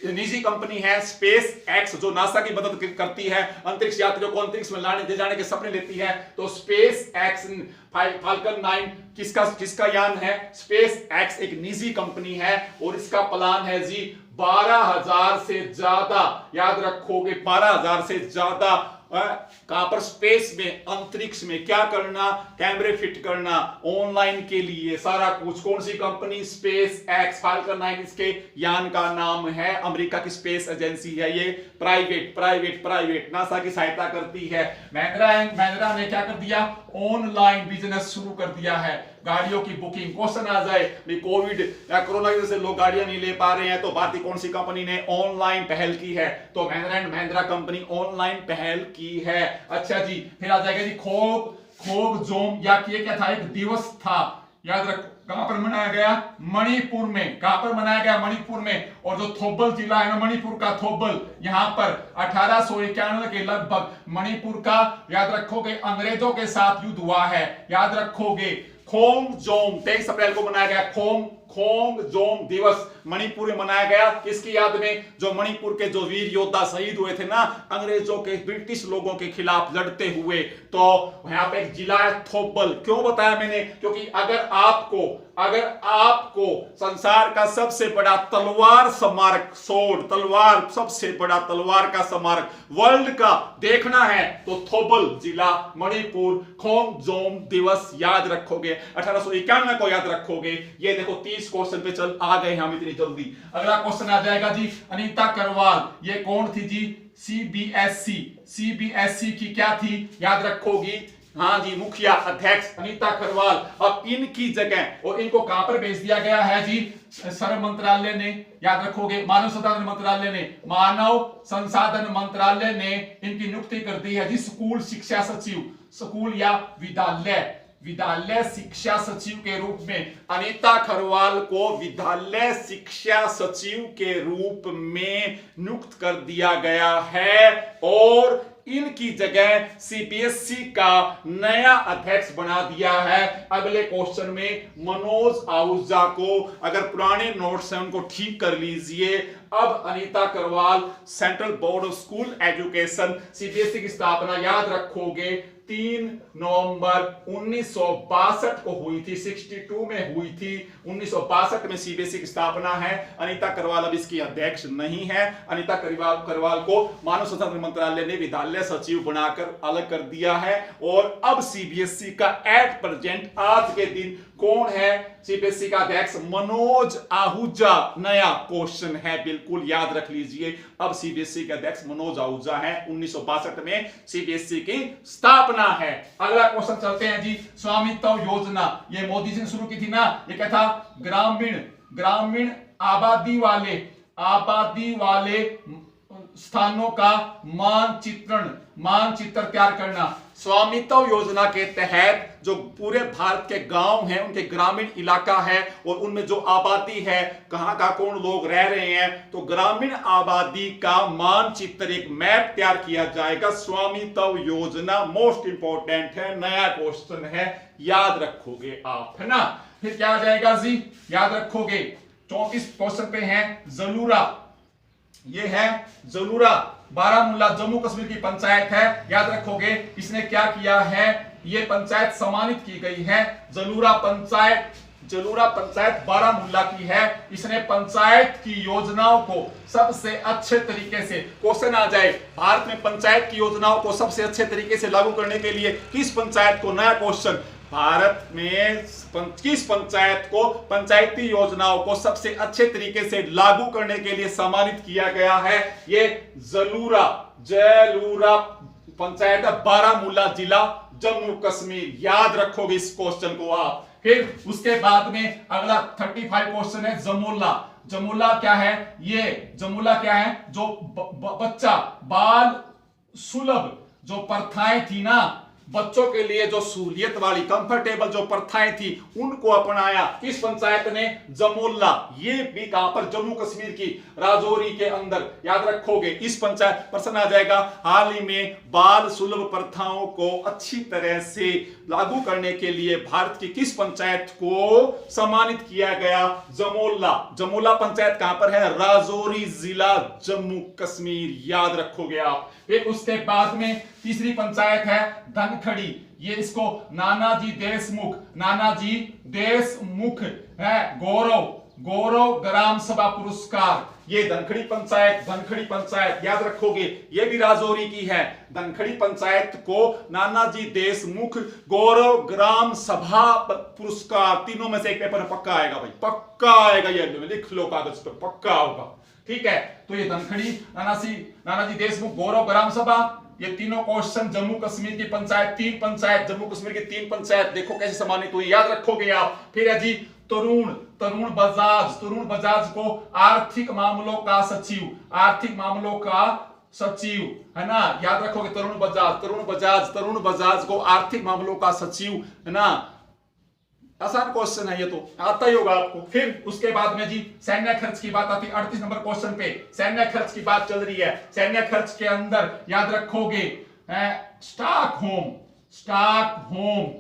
निजी कंपनी है, स्पेस एक्स, जो नासा की मदद करती है, अंतरिक्ष यात्रियों को अंतरिक्ष में ले जाने के सपने लेती है। तो स्पेस एक्स, फाल्कन 9 किसका यान है, स्पेस एक्स एक निजी कंपनी है, और इसका प्लान है जी 12,000 से ज्यादा, याद रखोगे 12,000 से ज्यादा कहां पर, स्पेस में, अंतरिक्ष में क्या करना, कैमरे फिट करना ऑनलाइन के लिए, सारा कुछ। कौन सी कंपनी, स्पेस एक्स, फाल्कन 9 इसके यान का नाम है, अमेरिका की स्पेस एजेंसी है ये, प्राइवेट नासा की सहायता करती है। महिंद्रा ने क्या कर दिया, ऑनलाइन बिजनेस शुरू कर दिया है, गाड़ियों की बुकिंग। क्वेश्चन आ जाए, कोविड या कोरोना की वजह से लोग गाड़ियां नहीं ले पा रहे हैं, तो भारतीय कौन सी कंपनी ने ऑनलाइन पहल की है, तो महिंद्रा कंपनी ऑनलाइन पहल की है। अच्छा जी, फिर आ जाएगा जी खोग जोम, या क्या था, एक दिवस था, याद रखो, कहां पर मनाया गया, मणिपुर में। कहां पर मनाया गया, मणिपुर में। और जो थोबल जिला है ना, मणिपुर का थोबल, यहां पर 1891 के लगभग मणिपुर का, याद रखोगे, अंग्रेजों के साथ युद्ध हुआ है, याद रखोगे। खोंगजोम 23 अप्रैल को मनाया गया, खोंगजोम दिवस मणिपुर में मनाया गया, किसकी याद में, जो मणिपुर के जो वीर योद्धा शहीद हुए थे ना, अंग्रेजों के, ब्रिटिश लोगों के खिलाफ लड़ते हुए। तो यहां पे एक जिला है थोबल। क्यों बताया मैंने, क्योंकि अगर आपको संसार का सबसे बड़ा तलवार स्मारक, तलवार, सबसे बड़ा तलवार का स्मारक वर्ल्ड का देखना है, तो थोबल जिला, मणिपुर, खोंगजोम दिवस याद रखोगे, 1891 को याद रखोगे। ये देखो 30 क्वेश्चन पे चल आ गए हम इतनी जल्दी। अगला क्वेश्चन आ जाएगा जी, अनीता करवाल, ये कौन थी जी, सीबीएसई की क्या थी, याद रखोगी, हाँ जी, मुखिया अध्यक्ष अनीता करवाल। अब इनकी जगह, और इनको कहां पर भेज दिया गया है जी, श्रम मंत्रालय ने, याद रखोगे, मानव संसाधन मंत्रालय ने इनकी नियुक्ति कर दी है जी, स्कूल शिक्षा सचिव, स्कूल या विद्यालय, विद्यालय शिक्षा सचिव के रूप में अनीता खरवाल को विद्यालय शिक्षा सचिव के रूप में नियुक्त कर दिया गया है और इनकी जगह सीबीएसई का नया अध्यक्ष बना दिया है। अगले क्वेश्चन में मनोज आहूजा को, अगर पुराने नोट्स हैं उनको ठीक कर लीजिए। अब Anita Karwal central board of school education CBSE की स्थापना याद रखोगे 3 नवंबर 1962 को हुई थी, 62 में हुई थी। 1962 में सीबीएसई की स्थापना है। अनीता करवाल अब इसकी अध्यक्ष नहीं है। अनीता करवाल को मानव संसाधन मंत्रालय ने विद्यालय सचिव बनाकर अलग कर दिया है और अब सीबीएसई का एट प्रेजेंट आज के दिन कौन है सीबीएसई का अध्यक्ष? मनोज आहूजा। नया क्वेश्चन है, बिल्कुल याद रख लीजिए। अब सीबीएसई के अध्यक्ष मनोज आहूजा है। 1962 में सीबीएसई की स्थापना है। अगला क्वेश्चन चलते हैं जी। स्वामित्व योजना ये मोदी जी ने शुरू की थी ना। ये क्या था? ग्रामीण आबादी वाले स्थानों का मानचित्र तैयार करना। स्वामित्व योजना के तहत जो पूरे भारत के गांव हैं उनके ग्रामीण इलाका है और उनमें जो आबादी है, कहां कहां कौन लोग रह रहे हैं, तो ग्रामीण आबादी का मानचित्र, एक मैप तैयार किया जाएगा। स्वामित्व योजना मोस्ट इंपॉर्टेंट है, नया क्वेश्चन है, याद रखोगे आप, है ना। फिर क्या आ जाएगा जी? याद रखोगे 34 क्वेश्चन पे है जलूरा। ये है जलूरा, बारामूला जम्मू कश्मीर की पंचायत है। याद रखोगे इसने क्या किया है? ये पंचायत सम्मानित की गई है। जलूरा पंचायत बारामूला की है। इसने पंचायत की योजनाओं को सबसे अच्छे तरीके से, क्वेश्चन आ जाए भारत में पंचायत की योजनाओं को सबसे अच्छे तरीके से लागू करने के लिए किस पंचायत को, नया क्वेश्चन, भारत में किस पंचायत को पंचायती योजनाओं को सबसे अच्छे तरीके से लागू करने के लिए सम्मानित किया गया है? ये जलूरा पंचायत, बारामूला जिला, जम्मू कश्मीर। याद रखोगे इस क्वेश्चन को आप। फिर उसके बाद में अगला 35 क्वेश्चन है जमुला क्या है? ये जमुला क्या है? जो बच्चा बाल सुलभ जो प्रथाएं थी ना, बच्चों के लिए जो सहूलियत वाली कंफर्टेबल जो प्रथाएं थी उनको अपनाया किस पंचायत ने? जमोला। ये भी कहां पर? जम्मू कश्मीर की राजौरी के अंदर। याद रखोगे इस पंचायत, प्रश्न आ जाएगा हाल ही में बाल सुलभ प्रथाओं को अच्छी तरह से लागू करने के लिए भारत की किस पंचायत को सम्मानित किया गया? जमोला पंचायत कहां पर है? राजौरी जिला, जम्मू कश्मीर। याद रखोगे आप। फिर उसके बाद में तीसरी पंचायत है धनखड़ी। ये इसको नानाजी देशमुख है, गौरव ग्राम सभा पुरस्कार। ये धनखड़ी पंचायत याद रखोगे, ये भी राजौरी की है। धनखड़ी पंचायत को नानाजी देशमुख गौरव ग्राम सभा पुरस्कार, तीनों में से एक पेपर पक्का आएगा भाई, पक्का आएगा। ये लिख लो कागज पर, पक्का होगा, ठीक है। तो ये धनखड़ी, नानाजी देशमुख, गौरव ग्राम सभा, ये तीनों क्वेश्चन जम्मू कश्मीर की पंचायत, जम्मू कश्मीर की 3 पंचायत देखो कैसे सम्मानित हुई, याद रखोगे आप। फिर है जी तरुण बजाज को आर्थिक मामलों का सचिव, है ना। याद रखोगे तरुण बजाज को आर्थिक मामलों का सचिव, है ना। आसान क्वेश्चन है, ये तो आता ही होगा आपको। फिर उसके बाद में जी सैन्य खर्च की बात आती है 38 नंबर क्वेश्चन पे। सैन्य खर्च की बात चल रही है। सैन्य खर्च के अंदर याद रखोगे स्टॉकहोम,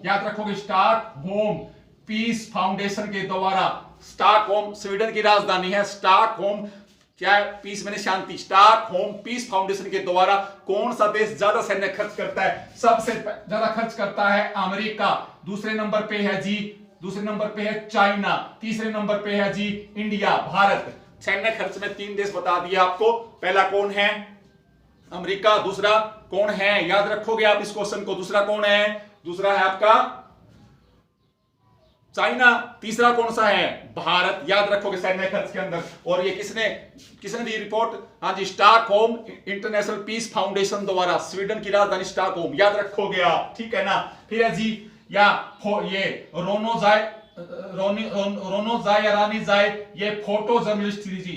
याद रखोगे स्टॉकहोम पीस फाउंडेशन के द्वारा। स्टॉकहोम स्वीडन की राजधानी है। स्टॉकहोम क्या है? पीस मैंने शांति। स्टॉकहोम पीस फाउंडेशन के द्वारा कौन सा देश ज्यादा सैन्य खर्च करता है? सबसे ज्यादा खर्च करता है अमेरिका। दूसरे नंबर पे है चाइना। तीसरे नंबर पे है जी इंडिया, भारत। सैन्य खर्च में 3 देश बता दिए आपको। पहला कौन है? अमेरिका। दूसरा कौन है? याद रखोगे आप इस क्वेश्चन को। दूसरा कौन है? दूसरा है आपका चाइना। तीसरा कौन सा है? भारत। याद रखोगे सैन्य खर्च के अंदर। और ये किसने दी रिपोर्ट? हाँ जी, स्टॉकहोम इंटरनेशनल पीस फाउंडेशन द्वारा। स्वीडन की राजधानी स्टॉकहोम, याद रखोगे आप, ठीक है ना। फिर है जी ये रोनोजाय या रानीजाय, ये फोटो जर्नलिस्ट थी जी।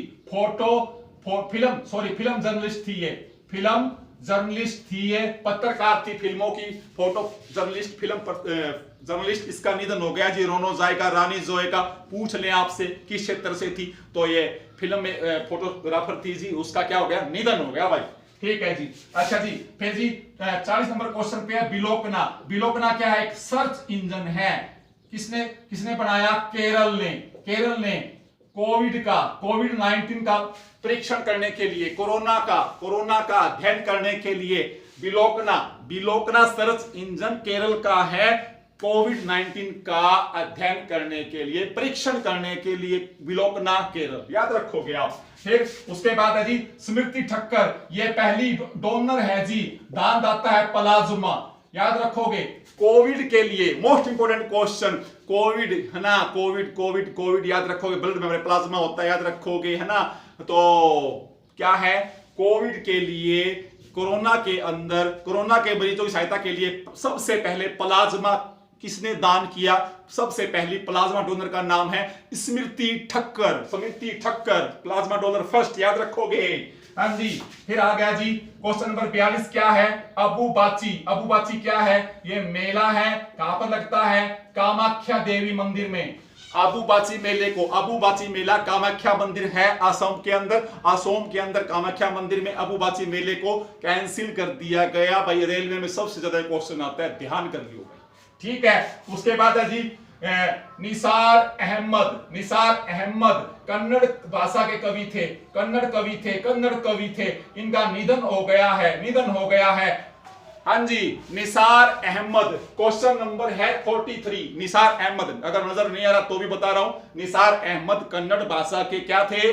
फिल्म जर्नलिस्ट थी ये। फिल्म जर्नलिस्ट थी, ये पत्रकार थी, फिल्मों की फोटो जर्नलिस्ट, फिल्म जर्नलिस्ट। इसका निधन हो गया जी। रोनो जायका, रानी जोयका, पूछ लें आपसे किस क्षेत्र से थी, तो ये फिल्म में फोटोग्राफर थी जी, उसका क्या हो गया, निधन हो गया भाई। ठीक है जी। अच्छा जी, फिर जी 40 नंबर क्वेश्चन पे है बिलोकना। बिलोकना क्या है, एक सर्च इंजन है। किसने बनाया, केरल ने। केरल ने कोविड-19 का परीक्षण करने के लिए, कोरोना का अध्ययन करने के लिए बिलोकना सर्च इंजन केरल का है। कोविड-19 का अध्ययन करने के लिए, परीक्षण करने के लिए बिलोकना केरल, याद रखोगे आप। फिर उसके बाद है जी स्मृति ठक्कर, ये पहली डोनर है जी, दानदाता है प्लाज्मा, याद रखोगे। कोविड के लिए मोस्ट इंपोर्टेंट क्वेश्चन, कोविड है ना, कोविड याद रखोगे, ब्लड में प्लाज्मा होता है, याद रखोगे है ना। तो क्या है, कोविड के लिए, कोरोना के मरीजों की सहायता के लिए सबसे पहले प्लाज्मा किसने दान किया, सबसे पहली प्लाज्मा डोनर का नाम है स्मृति ठक्कर, प्लाज्मा डोनर फर्स्ट, याद रखोगे। हाँ जी। फिर आ गया जी क्वेश्चन नंबर 42, क्या है, अबुबाची क्या है, ये मेला है, कहां पर लगता है, कामाख्या देवी मंदिर में। अबुबाची मेला कामाख्या मंदिर है असम के अंदर कामाख्या मंदिर में अबुबाची मेले को कैंसिल कर दिया गया भाई। रेलवे में सबसे ज्यादा क्वेश्चन आता है, ध्यान कर लियो भाई। ठीक है। उसके बाद है जी निसार अहमद कन्नड़ भाषा के कन्नड़ कवि थे, इनका निधन हो गया है। हाँ जी, निसार अहमद, क्वेश्चन नंबर है 43। निसार अहमद, अगर नजर नहीं आ रहा तो भी बता रहा हूं, निसार अहमद कन्नड़ भाषा के क्या थे,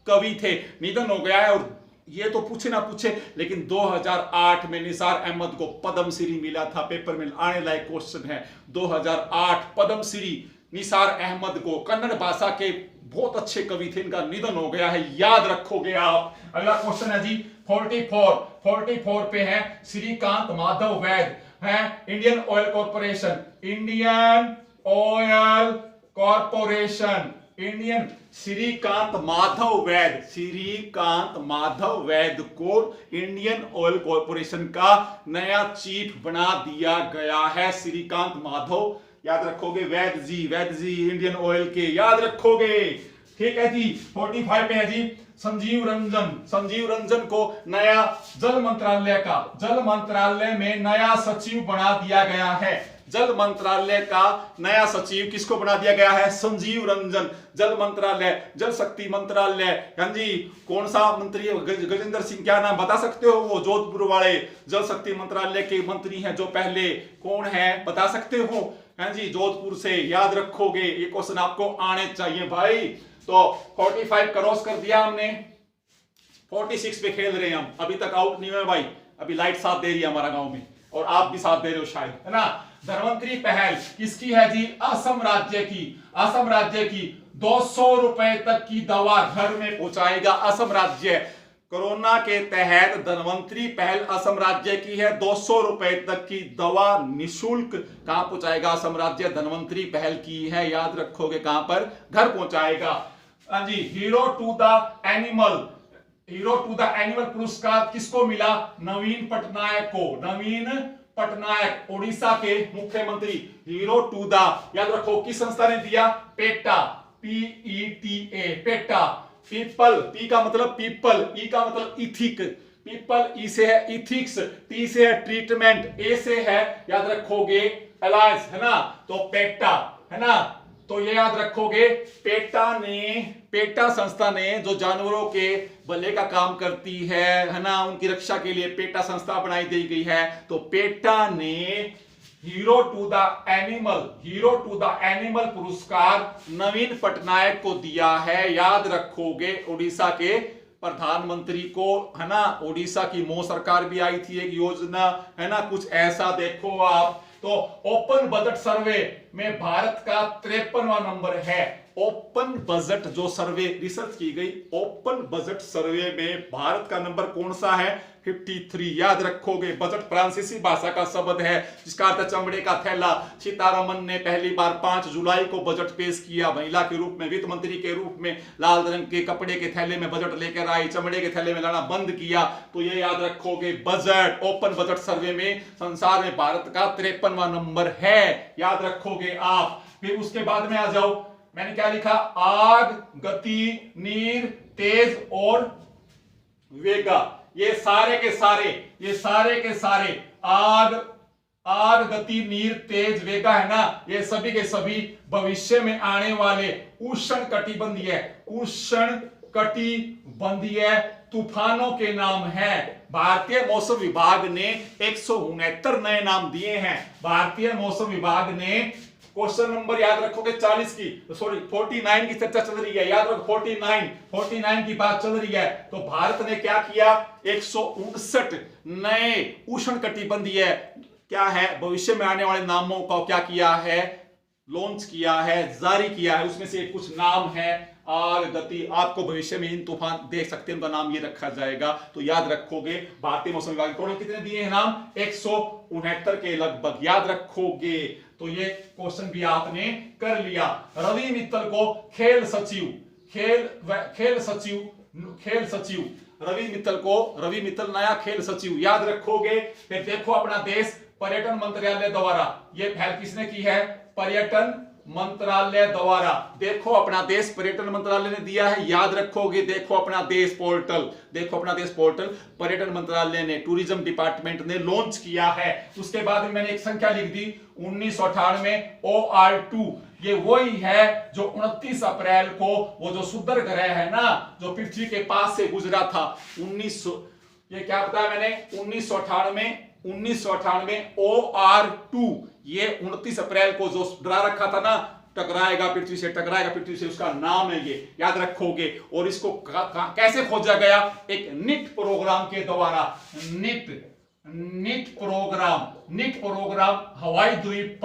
कवि थे, निधन हो गया है। और ये तो पूछे ना पूछे, लेकिन 2008 में निसार अहमद को पद्मश्री मिला था, पेपर में आने लायक क्वेश्चन है। 2008 पद्मश्री निसार अहमद को, कन्नड़ भाषा के बहुत अच्छे कवि थे, इनका निधन हो गया है, याद रखोगे आप। अगला क्वेश्चन है जी 44 पे है श्रीकांत माधव वैद, है Indian Oil Corporation, Shrikant Madhav Vaidya को इंडियन ऑयल कॉर्पोरेशन का नया चीफ बना दिया गया है। श्रीकांत माधव, याद रखोगे, वैद जी इंडियन ऑयल के, याद रखोगे। ठीक है जी। 45 पे है जी संजीव रंजन को नया जल मंत्रालय में नया सचिव बना दिया गया है। जल मंत्रालय का नया सचिव किसको बना दिया गया है, संजीव रंजन। जल मंत्रालय, जल शक्ति मंत्रालय, हाँ जी, कौन सा मंत्री है, गजेंद्र सिंह, क्या नाम बता सकते हो, वो जोधपुर वाले जल शक्ति मंत्रालय के मंत्री हैं जो पहले, कौन है बता सकते हो, हाँ जी, जोधपुर से, याद रखोगे। ये क्वेश्चन आपको आने चाहिए भाई। तो 45 क्रॉस कर दिया हमने, 46 पे खेल रहे हैं हम, अभी तक आउट नहीं हुए भाई, अभी लाइट साथ दे रही है हमारा गांव में, और आप भी साथ दे रहे हो शायद, है ना। धनवंतरी पहल किसकी है जी, असम राज्य की 200 रुपए तक की दवा घर में पहुंचाएगा असम राज्य। कोरोना के तहत धनवंतरी पहल असम राज्य की है, 200 रुपए तक की दवा निशुल्क कहां पहुंचाएगा असम राज्य, धनवंतरी पहल की है, याद रखोगे, कहां पर, घर पहुंचाएगा। हाँ जी। हीरो टू द एनिमल पुरस्कार किसको मिला, नवीन पटनायक ओडिशा के मुख्यमंत्री। हीरो टू द, याद रखो, किस संस्था ने दिया, PETA, PETA, PETA. People, P का मतलब पीपल, ई का मतलब इथिक, पीपल, ई से है इथिक्स, टी से है ट्रीटमेंट, ए से है, याद रखोगे, अलायंस, है ना। तो पेटा, है ना, तो ये याद रखोगे। पेटा संस्था ने, जो जानवरों के भले का काम करती है ना, उनकी रक्षा के लिए पेटा संस्था बनाई दी गई है। तो पेटा ने हीरो टू द एनिमल पुरस्कार नवीन पटनायक को दिया है, याद रखोगे, उड़ीसा के प्रधानमंत्री को, है ना। उड़ीसा की मो सरकार भी आई थी एक योजना, है ना, कुछ ऐसा देखो आप। तो ओपन बजट सर्वे में भारत का 53वां नंबर है। ओपन बजट जो सर्वे रिसर्च की गई, ओपन बजट सर्वे में भारत का नंबर कौन सा है? 53। याद रखोगे। बजट फ्रांसीसी भाषा का शब्द है जिसका अर्थ चमड़े का थैला। सीतारमन ने पहली बार 5 जुलाई को बजट पेश किया, महिला के रूप में, वित्त मंत्री के रूप में, लाल रंग के कपड़े के थैले में बजट लेकर आई, चमड़े के थैले में लाना बंद किया। तो ये याद रखोगे। बजट ओपन बजट सर्वे में संसार में भारत का 53वां नंबर है, याद रखोगे आप। फिर उसके बाद में आ जाओ, मैंने क्या लिखा? आग, गति, नीर, तेज और वेगा। ये सारे के सारे आग, गति, नीर, तेज, वेगा है ना, ये सभी के सभी भविष्य में आने वाले उष्णकटिबंधीय तूफानों के नाम है। भारतीय मौसम विभाग ने 169 नए नाम दिए हैं। भारतीय मौसम विभाग ने क्वेश्चन नंबर याद रखोगे 40 की, सॉरी 49 की चर्चा चल रही है, याद रखो 49 की बात चल रही है। तो भारत ने क्या किया? 159 नए उष्णकटिबंधीय क्या है भविष्य में आने वाले नामों का क्या किया है? लॉन्च किया है, जारी किया है। उसमें से कुछ नाम है आग, गति, आपको भविष्य में इन तूफान देख सकते हैं, उनका नाम ये रखा जाएगा। तो याद रखोगे भारतीय मौसम विभाग टोटल कितने दिए हैं नाम? 169 के लगभग, याद रखोगे। तो ये क्वेश्चन भी आपने कर लिया। रवि मित्तल को खेल सचिव रवि मित्तल नया खेल सचिव, याद रखोगे। फिर देखो अपना देश पर्यटन मंत्रालय द्वारा, ये पहल किसने की है? पर्यटन मंत्रालय द्वारा। देखो अपना देश पर्यटन मंत्रालय ने दिया है, याद रखोगे। देखो अपना देश पोर्टल पर्यटन मंत्रालय ने, टूरिज्म डिपार्टमेंट ने लॉन्च किया है। उसके बाद में मैंने एक संख्या लिख दी 1998 OR2। ये वही है जो 29 अप्रैल को वो जो सुंदर ग्रह है ना, जो पृथ्वी के पास से गुजरा था, 1900, ये क्या बताया मैंने? 1998 OR2। ये 29 अप्रैल को जो डरा रखा था ना, टकराएगा पृथ्वी से, उसका नाम है ये, याद रखोगे। और इसको कैसे खोजा गया? एक निट प्रोग्राम के द्वारा। निट प्रोग्राम हवाई द्वीप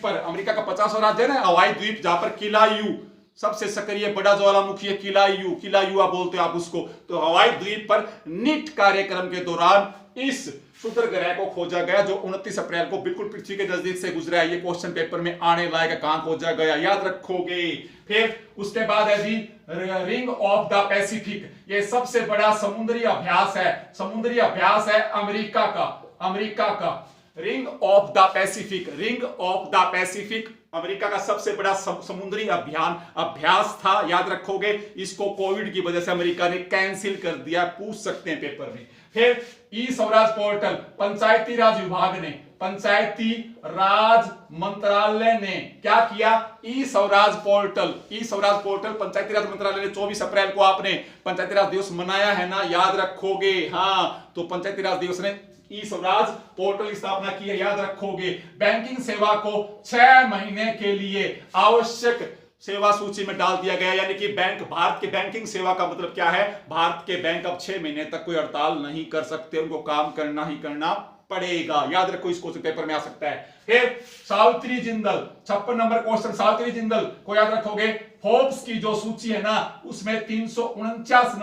पर, अमेरिका का 50वां राज्य है ना हवाई द्वीप, जहां पर किलायू सबसे सक्रिय बड़ा ज्वालामुखी है, किलायू आप बोलते हो आप उसको। तो हवाई द्वीप पर निट कार्यक्रम के दौरान इस शुक्र ग्रह को खोजा गया जो 29 अप्रैल को बिल्कुल पृथ्वी के नजदीक से गुजरा है। ये क्वेश्चन पेपर में आने लायक, कहां खोजा गया, याद रखोगे। फिर उसके बाद है जी रिंग ऑफ द पैसिफिक। ये सबसे बड़ा समुद्री अभ्यास है अमेरिका का। Ring of the Pacific America का सबसे बड़ा समुद्री अभ्यास था, याद रखोगे। इसको कोविड की वजह से अमेरिका ने कैंसिल कर दिया, पूछ सकते हैं पेपर में। फिर ई स्वराज पोर्टल, पंचायती राज मंत्रालय ने क्या किया? ई स्वराज पोर्टल पंचायती राज मंत्रालय ने 24 अप्रैल को आपने पंचायती राज दिवस मनाया है ना, याद रखोगे। हाँ, तो पंचायती राज दिवस ने ई स्वराज पोर्टल की स्थापना की है, याद रखोगे। बैंकिंग सेवा को 6 महीने के लिए आवश्यक सेवा सूची में डाल दिया गया, यानी कि भारत के बैंकिंग सेवा का मतलब क्या है? भारत के बैंक अब 6 महीने तक कोई हड़ताल नहीं कर सकते, उनको काम करना ही करना पड़ेगा, याद रखो। इसको पेपर में आ सकता है। फिर सावित्री जिंदल, 56 नंबर क्वेश्चन, सावित्री जिंदल को याद रखोगे। फोर्ब्स की जो सूची है ना, उसमें 349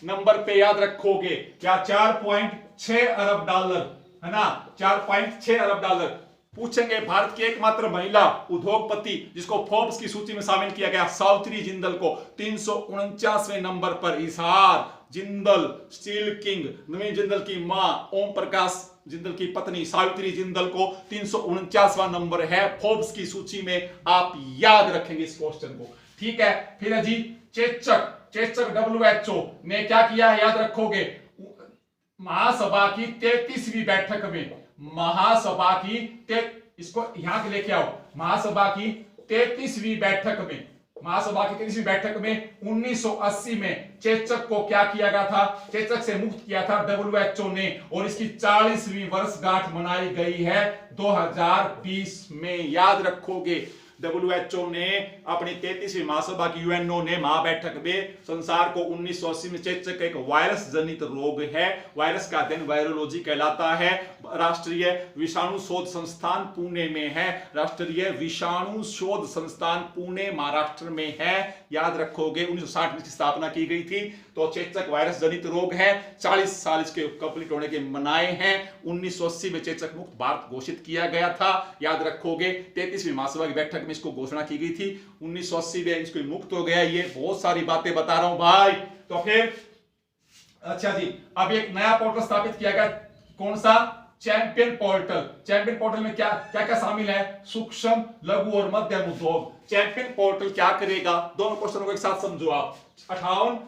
नंबर पे याद रखोगे क्या? 4.6 अरब डॉलर है ना, 4.6 अरब डॉलर। पूछेंगे भारत की एकमात्र महिला उद्योगपति जिसको फोर्ब्स की सूची में शामिल किया गया, सावित्री जिंदल को 349वें नंबर पर। इसार जिंदल, स्टील किंग, नवीन जिंदल की मां, ओम प्रकाश जिंदल की पत्नी सावित्री जिंदल को 349वां नंबर है फोर्ब्स की सूची में। आप याद रखेंगे इस क्वेश्चन को, ठीक है। फिर है जी चेचक WHO ने क्या किया है, याद रखोगे। महासभा की 33वीं बैठक में, इसको यहां के लेके आओ। महासभा की 33वीं बैठक में 1980 में चेचक को क्या किया गया था? चेचक से मुक्त किया था WHO ने, और इसकी 40वीं वर्षगांठ मनाई गई है 2020 में, याद रखोगे। WHO ने अपनी 33वीं महासभा की UNO ने महाबैठक में संसार को 1980 में चेचक एक वायरस जनित रोग है, वायरस का अध्ययन वायरोलॉजी कहलाता है। राष्ट्रीय विषाणु शोध संस्थान पुणे में है, राष्ट्रीय विषाणु शोध संस्थान पुणे महाराष्ट्र में है। याद रखोगे 1960 में इसकी स्थापना की गई थी। तो चेचक वायरस जनित रोग है, 40 साल इसके कंप्लीट होने के मनाए हैं। 1980 में चेचक मुक्त भारत घोषित किया गया था। याद रखोगे 33वीं महासभा की बैठक में इसको घोषणा की गई थी। 1980 में इसको मुक्त हो गया। ये बहुत सारी बातें बता रहा हूं भाई। तो फिर अच्छा जी, अब एक नया पोर्टल स्थापित किया गया, कौन सा? Champion portal. चैंपियन पोर्टल में क्या क्या क्या शामिल है? सूक्ष्म, लघु और मध्यम उद्योग। चैंपियन पोर्टल क्या करेगा? दोनों क्वेश्चनों को एक साथ समझो आप। 58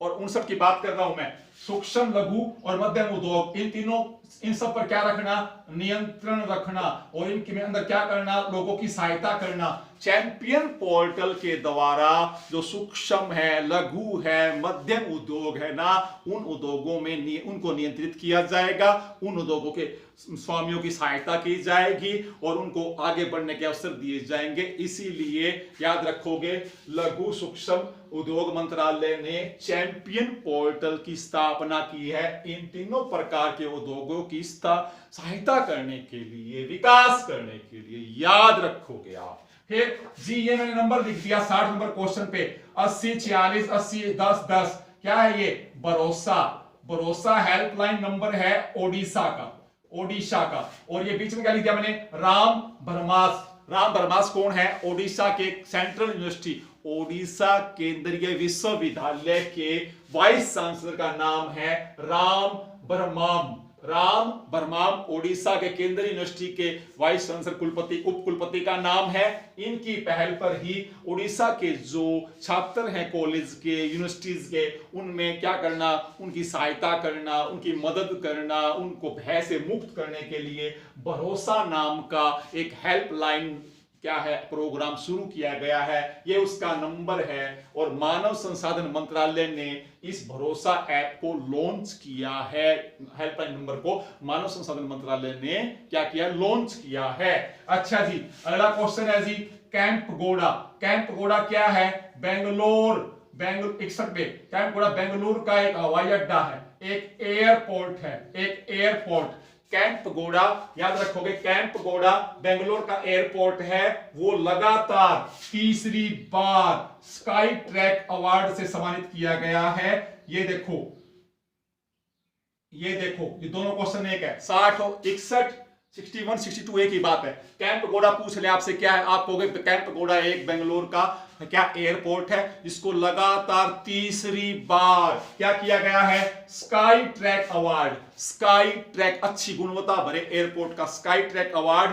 और 59 की बात कर रहा हूं मैं। सूक्ष्म, लघु और मध्यम उद्योग, इन तीनों, इन सब पर क्या रखना? नियंत्रण रखना। और इनके अंदर क्या करना? लोगों की सहायता करना। चैंपियन पोर्टल के द्वारा जो सूक्ष्म है, लघु है, मध्यम उद्योग है ना, उन उद्योगों में उनको नियंत्रित किया जाएगा, उन उद्योगों के स्वामियों की सहायता की जाएगी और उनको आगे बढ़ने के अवसर दिए जाएंगे। इसीलिए याद रखोगे लघु सूक्ष्म उद्योग मंत्रालय ने चैंपियन पोर्टल की स्थापना की है, इन तीनों प्रकार के उद्योगों की सहायता करने के लिए, विकास करने के लिए। याद रखोगे आप। फिर जी ये मैंने नंबर लिख दिया 60 नंबर क्वेश्चन पे, 80 46 80 10 10। क्या है ये? भरोसा। भरोसा हेल्पलाइन नंबर है ओडिशा का, ओडिशा का। और ये बीच में क्या लिख दिया मैंने? राम भरमास। राम भरमास कौन है? ओडिशा के सेंट्रल यूनिवर्सिटी, ओडिशा केंद्रीय विश्वविद्यालय के वाइस चांसलर का नाम है राम भरमाम। राम भरमाम ओडिशा के केंद्रीय यूनिवर्सिटी के वाइस चांसलर, कुलपति, उप कुलपति का नाम है। इनकी पहल पर ही ओडिशा के जो छात्र हैं कॉलेज के, यूनिवर्सिटीज के, उनमें क्या करना? उनकी सहायता करना, उनकी मदद करना, उनको भय से मुक्त करने के लिए भरोसा नाम का एक हेल्पलाइन क्या है? प्रोग्राम शुरू किया गया है। ये उसका नंबर है और मानव संसाधन मंत्रालय ने इस भरोसा ऐप को लॉन्च किया है। हेल्पलाइन नंबर को मानव संसाधन मंत्रालय ने क्या किया? लॉन्च किया है। अच्छा जी, अगला क्वेश्चन है जी कैंप गोड़ा। कैंप गोड़ा क्या है? बेंगलोर, 61 पे कैंप गोड़ा बेंगलुरु का एक हवाई अड्डा है, एक एयरपोर्ट है, एक एयरपोर्ट। कैंप गोड़ा याद रखोगे, कैंप गोड़ा बेंगलोर का एयरपोर्ट है। वो लगातार तीसरी बार स्काई ट्रैक अवार्ड से सम्मानित किया गया है। ये देखो, ये देखो, ये दोनों क्वेश्चन एक है। 60 और 61 61 62 एक ही बात है। कैंप गोड़ा पूछ ले आपसे क्या है, आप कहोगे कैंप गोड़ा एक बेंगलोर का क्या एयरपोर्ट है जिसको लगातार तीसरी बार क्या किया गया है? Sky track award. Sky track, अच्छी गुणवत्ता भरे एयरपोर्ट का स्काई ट्रैक अवार्ड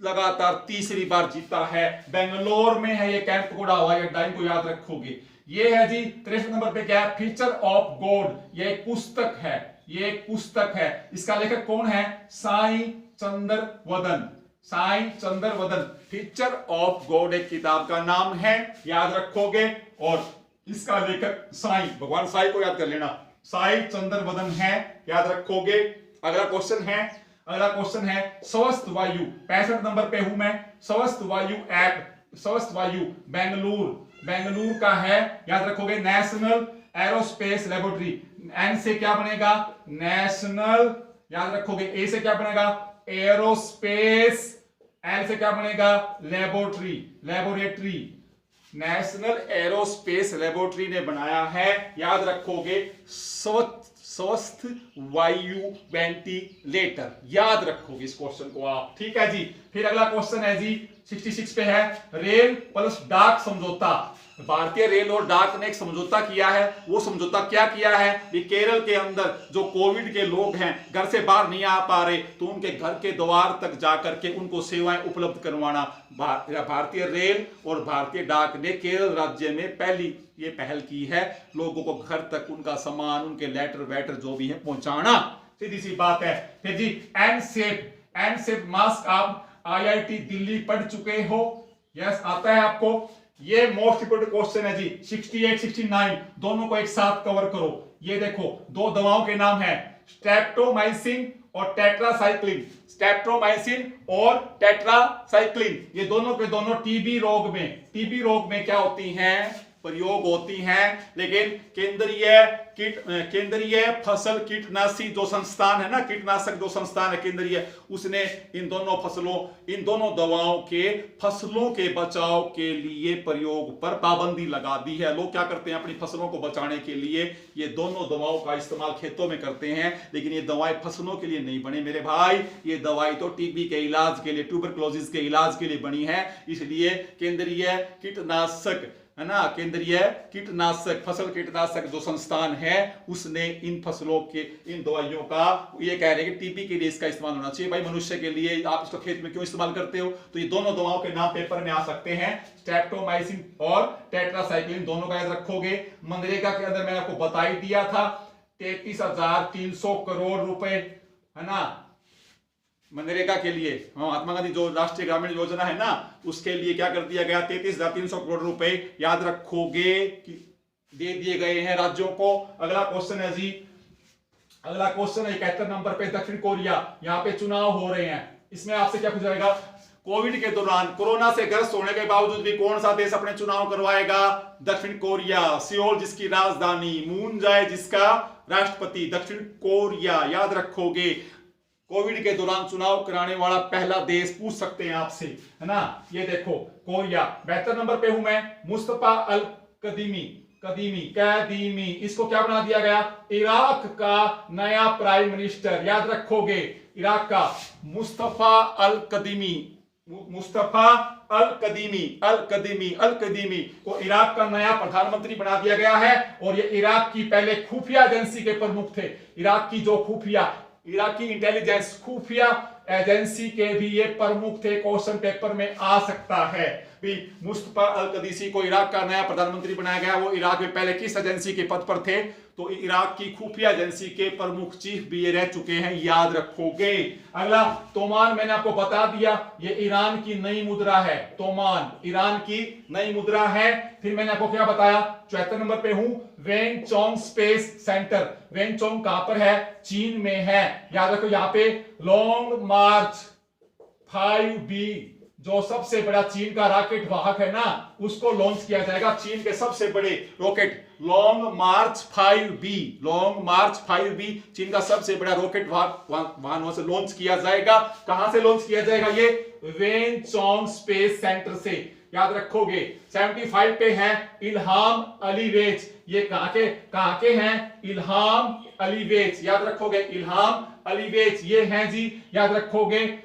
लगातार तीसरी बार जीता है। बेंगलोर में है ये कैंप गोड़ा हवाई अड्डा, इनको याद रखोगे। ये है जी 63 नंबर पे क्या है? Feature of God. ये एक पुस्तक है, ये एक पुस्तक है। इसका लेखक कौन है? साई चंद्र वदन। साई चंद्र वदन। फीचर ऑफ गॉड एक किताब का नाम है, याद रखोगे। और इसका लेखक साई, भगवान साई को याद कर लेना, साई चंद्र वदन है, याद रखोगे। अगला क्वेश्चन है, अगला क्वेश्चन है स्वस्थ वायु। 65 नंबर पे हूं मैं। स्वस्थ वायु ऐप, स्वस्थ वायु बेंगलुरु, बेंगलुरु का है, याद रखोगे। नेशनल एरोस्पेस लेबोरेटरी, एन से क्या बनेगा? नेशनल, याद रखोगे। ए से क्या बनेगा? एरोस्पेस। एल से क्या बनेगा? Laboratory, laboratory. National aerospace laboratory ने बनाया है, याद रखोगे। स्वस्थ वायु वेंटिलेटर, याद रखोगे इस क्वेश्चन को आप, ठीक है जी। फिर अगला क्वेश्चन है जी 66 पे है रेल प्लस डाक समझौता। भारतीय रेल और डाक ने एक समझौता किया है। वो समझौता क्या किया है? कि केरल के अंदर जो कोविड के लोग हैं, घर से बाहर नहीं आ पा रहे, तो उनके घर के द्वार तक जाकर के उनको सेवाएं उपलब्ध करवाना भारतीय रेल और भारतीय डाक ने केरल राज्य में पहली ये पहल की है। लोगों को घर तक उनका सामान, उनके लेटर वेटर जो भी है पहुंचाना, सीधी सी बात है। फिर जी एनसेफ मास्क आप IIT दिल्ली पढ़ चुके हो? यस, आता है आपको। ये मोस्ट इंपोर्टेंट क्वेश्चन है जी 68 69, दोनों को एक साथ कवर करो। ये देखो, दो दवाओं के नाम है स्ट्रेप्टोमाइसिन और टेट्रासाइक्लिन, स्ट्रेप्टोमाइसिन और टेट्रासाइक्लिन, ये दोनों के दोनों टीबी रोग में क्या होती हैं, प्रयोग होती हैं। लेकिन केंद्रीय फसल कीटनाशी जो संस्थान है ना, कीटनाशक जो संस्थान है केंद्रीय, उसने इन दोनों दवाओं के फसलों के बचाव के लिए प्रयोग पर पाबंदी लगा दी है। लोग क्या करते हैं, अपनी फसलों को बचाने के लिए ये दोनों दवाओं का इस्तेमाल खेतों में करते हैं, लेकिन ये दवाएं फसलों के लिए नहीं बने मेरे भाई। ये दवाई तो टीबी के इलाज के लिए, ट्यूबरकुलोसिस के इलाज के लिए बनी है। इसलिए केंद्रीय कीटनाशक है ना, केंद्रीय कीटनाशक, फसल कीटनाशक जो संस्थान है, उसने इन फसलों के इन दवाइयों का, ये कह रहे हैं कि टीबी के लिए इसका इस्तेमाल होना चाहिए। भाई मनुष्य के लिए आप इसको खेत में क्यों इस्तेमाल करते हो? तो ये दोनों दवाओं के नाम पेपर में आ सकते हैं, स्ट्रेप्टोमाइसिन और टेट्रासाइक्लिन, दोनों का याद रखोगे। मनरेगा के अंदर मैंने आपको बता ही दिया था 33,300 करोड़ रुपए है ना, मनरेगा के लिए, महात्मा गांधी जो राष्ट्रीय ग्रामीण योजना है ना, उसके लिए क्या कर दिया गया, 33,300 करोड़ रुपए याद रखोगे कि दे दिए गए हैं राज्यों को। अगला क्वेश्चन है जी, अगला क्वेश्चन है 71 नंबर पे, दक्षिण कोरिया, यहाँ पे चुनाव हो रहे हैं। इसमें आपसे क्या पूछा जाएगा, कोविड के दौरान कोरोना से ग्रस्त होने के बावजूद भी कौन सा देश अपने चुनाव करवाएगा? दक्षिण कोरिया। सियोल जिसकी राजधानी, मून जाए जिसका राष्ट्रपति, दक्षिण कोरिया याद रखोगे। कोविड के दौरान चुनाव कराने वाला पहला देश, पूछ सकते हैं आपसे, है ना, ये देखो कोरिया। 72 नंबर पे हूं मैं, मुस्तफा अल कदीमी, इसको क्या बना दिया गया, इराक का नया प्राइम मिनिस्टर, याद रखोगे, इराक का मुस्तफा अल कदीमी को इराक का नया प्रधानमंत्री बना दिया गया है। और ये इराक की पहले खुफिया एजेंसी के प्रमुख थे, इराक की जो इराकी इंटेलिजेंस खुफिया एजेंसी के भी ये प्रमुख थे। क्वेश्चन पेपर में आ सकता है भी, मुस्तफा अल कदीसी को इराक का नया प्रधानमंत्री बनाया गया। वो इराक में पहले किस एजेंसी के पद पर थे? तो इराक की खुफिया एजेंसी के प्रमुख चीफ भी ये रह चुके हैं, याद रखोगे। अगला तोमान, मैंने आपको बता दिया ये ईरान की नई मुद्रा है, तोमान ईरान की नई मुद्रा है। फिर मैंने आपको क्या बताया, 74 नंबर पे हूं, वेनचोंग स्पेस सेंटर, वेनचोंग कहां पर है? चीन में है, याद रखो। यहाँ पे लॉन्ग मार्च 5B जो सबसे बड़ा चीन का रॉकेट वाहक है ना, उसको लॉन्च किया जाएगा। चीन के सबसे बड़े रॉकेट लॉन्ग मार्च 5B चीन का सबसे बड़ा रॉकेट वाहन से लॉन्च किया जाएगा। कहां से लॉन्च किया जाएगा? ये वेनचोंग स्पेस सेंटर से, याद रखोगे। 75 पे है इल्हाम अलीवेज, ये कहां के हैं? इल्हाम अलीवेज, याद रखोगे, इल्हाम अलीवेज ये हैं जी, याद रखोगे।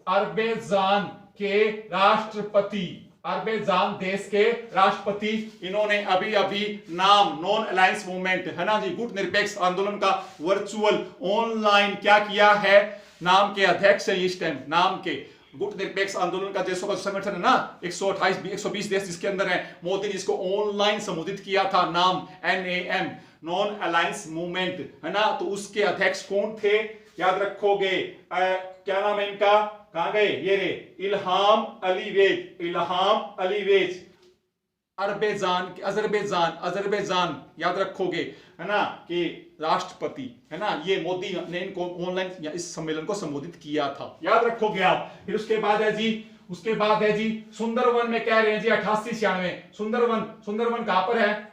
अरबेजान के राष्ट्रपति, अरबेजान देश के राष्ट्रपति, इन्होंने अभी अभी नाम नॉन अलायंस मूवमेंट है ना जी, गुट निरपेक्ष आंदोलन का वर्चुअल ऑनलाइन क्या किया है, नाम के अध्यक्ष है इस टाइम, नाम के गुट निरपेक्ष आंदोलन का देशों का संगठन है ना, 120 देश जिसके अंदर है। मोदी ने इसको ऑनलाइन संबोधित किया था, नाम NAM नॉन अलायंस मूवमेंट है ना। तो उसके अध्यक्ष कौन थे? याद रखोगे, क्या नाम है इनका, कहां गए ये रे, इल्हाम अलीवेज। अजरबैजान याद रखोगे है ना, कि राष्ट्रपति है ना, ये मोदी ने इनको ऑनलाइन इस सम्मेलन को संबोधित किया था, याद रखोगे आप। फिर उसके बाद है जी सुंदरवन में कह रहे हैं जी 88-96 सुंदरवन कहां पर है?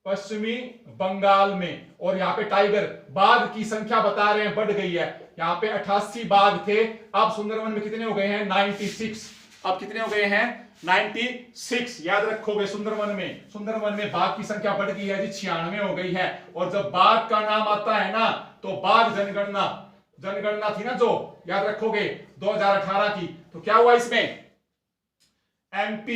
पश्चिमी बंगाल में। और यहाँ पे टाइगर बाघ की संख्या बता रहे हैं बढ़ गई है, यहाँ पे 88 बाघ थे, अब सुंदरवन में कितने हो गए हैं? 96। अब कितने हो गए हैं? 96, याद रखोगे। सुंदरवन में बाघ की संख्या बढ़ गई है जी, 96 हो गई है। और जब बाघ का नाम आता है ना, तो बाघ जनगणना थी ना जो, याद रखोगे 2018 की, तो क्या हुआ इसमें? MP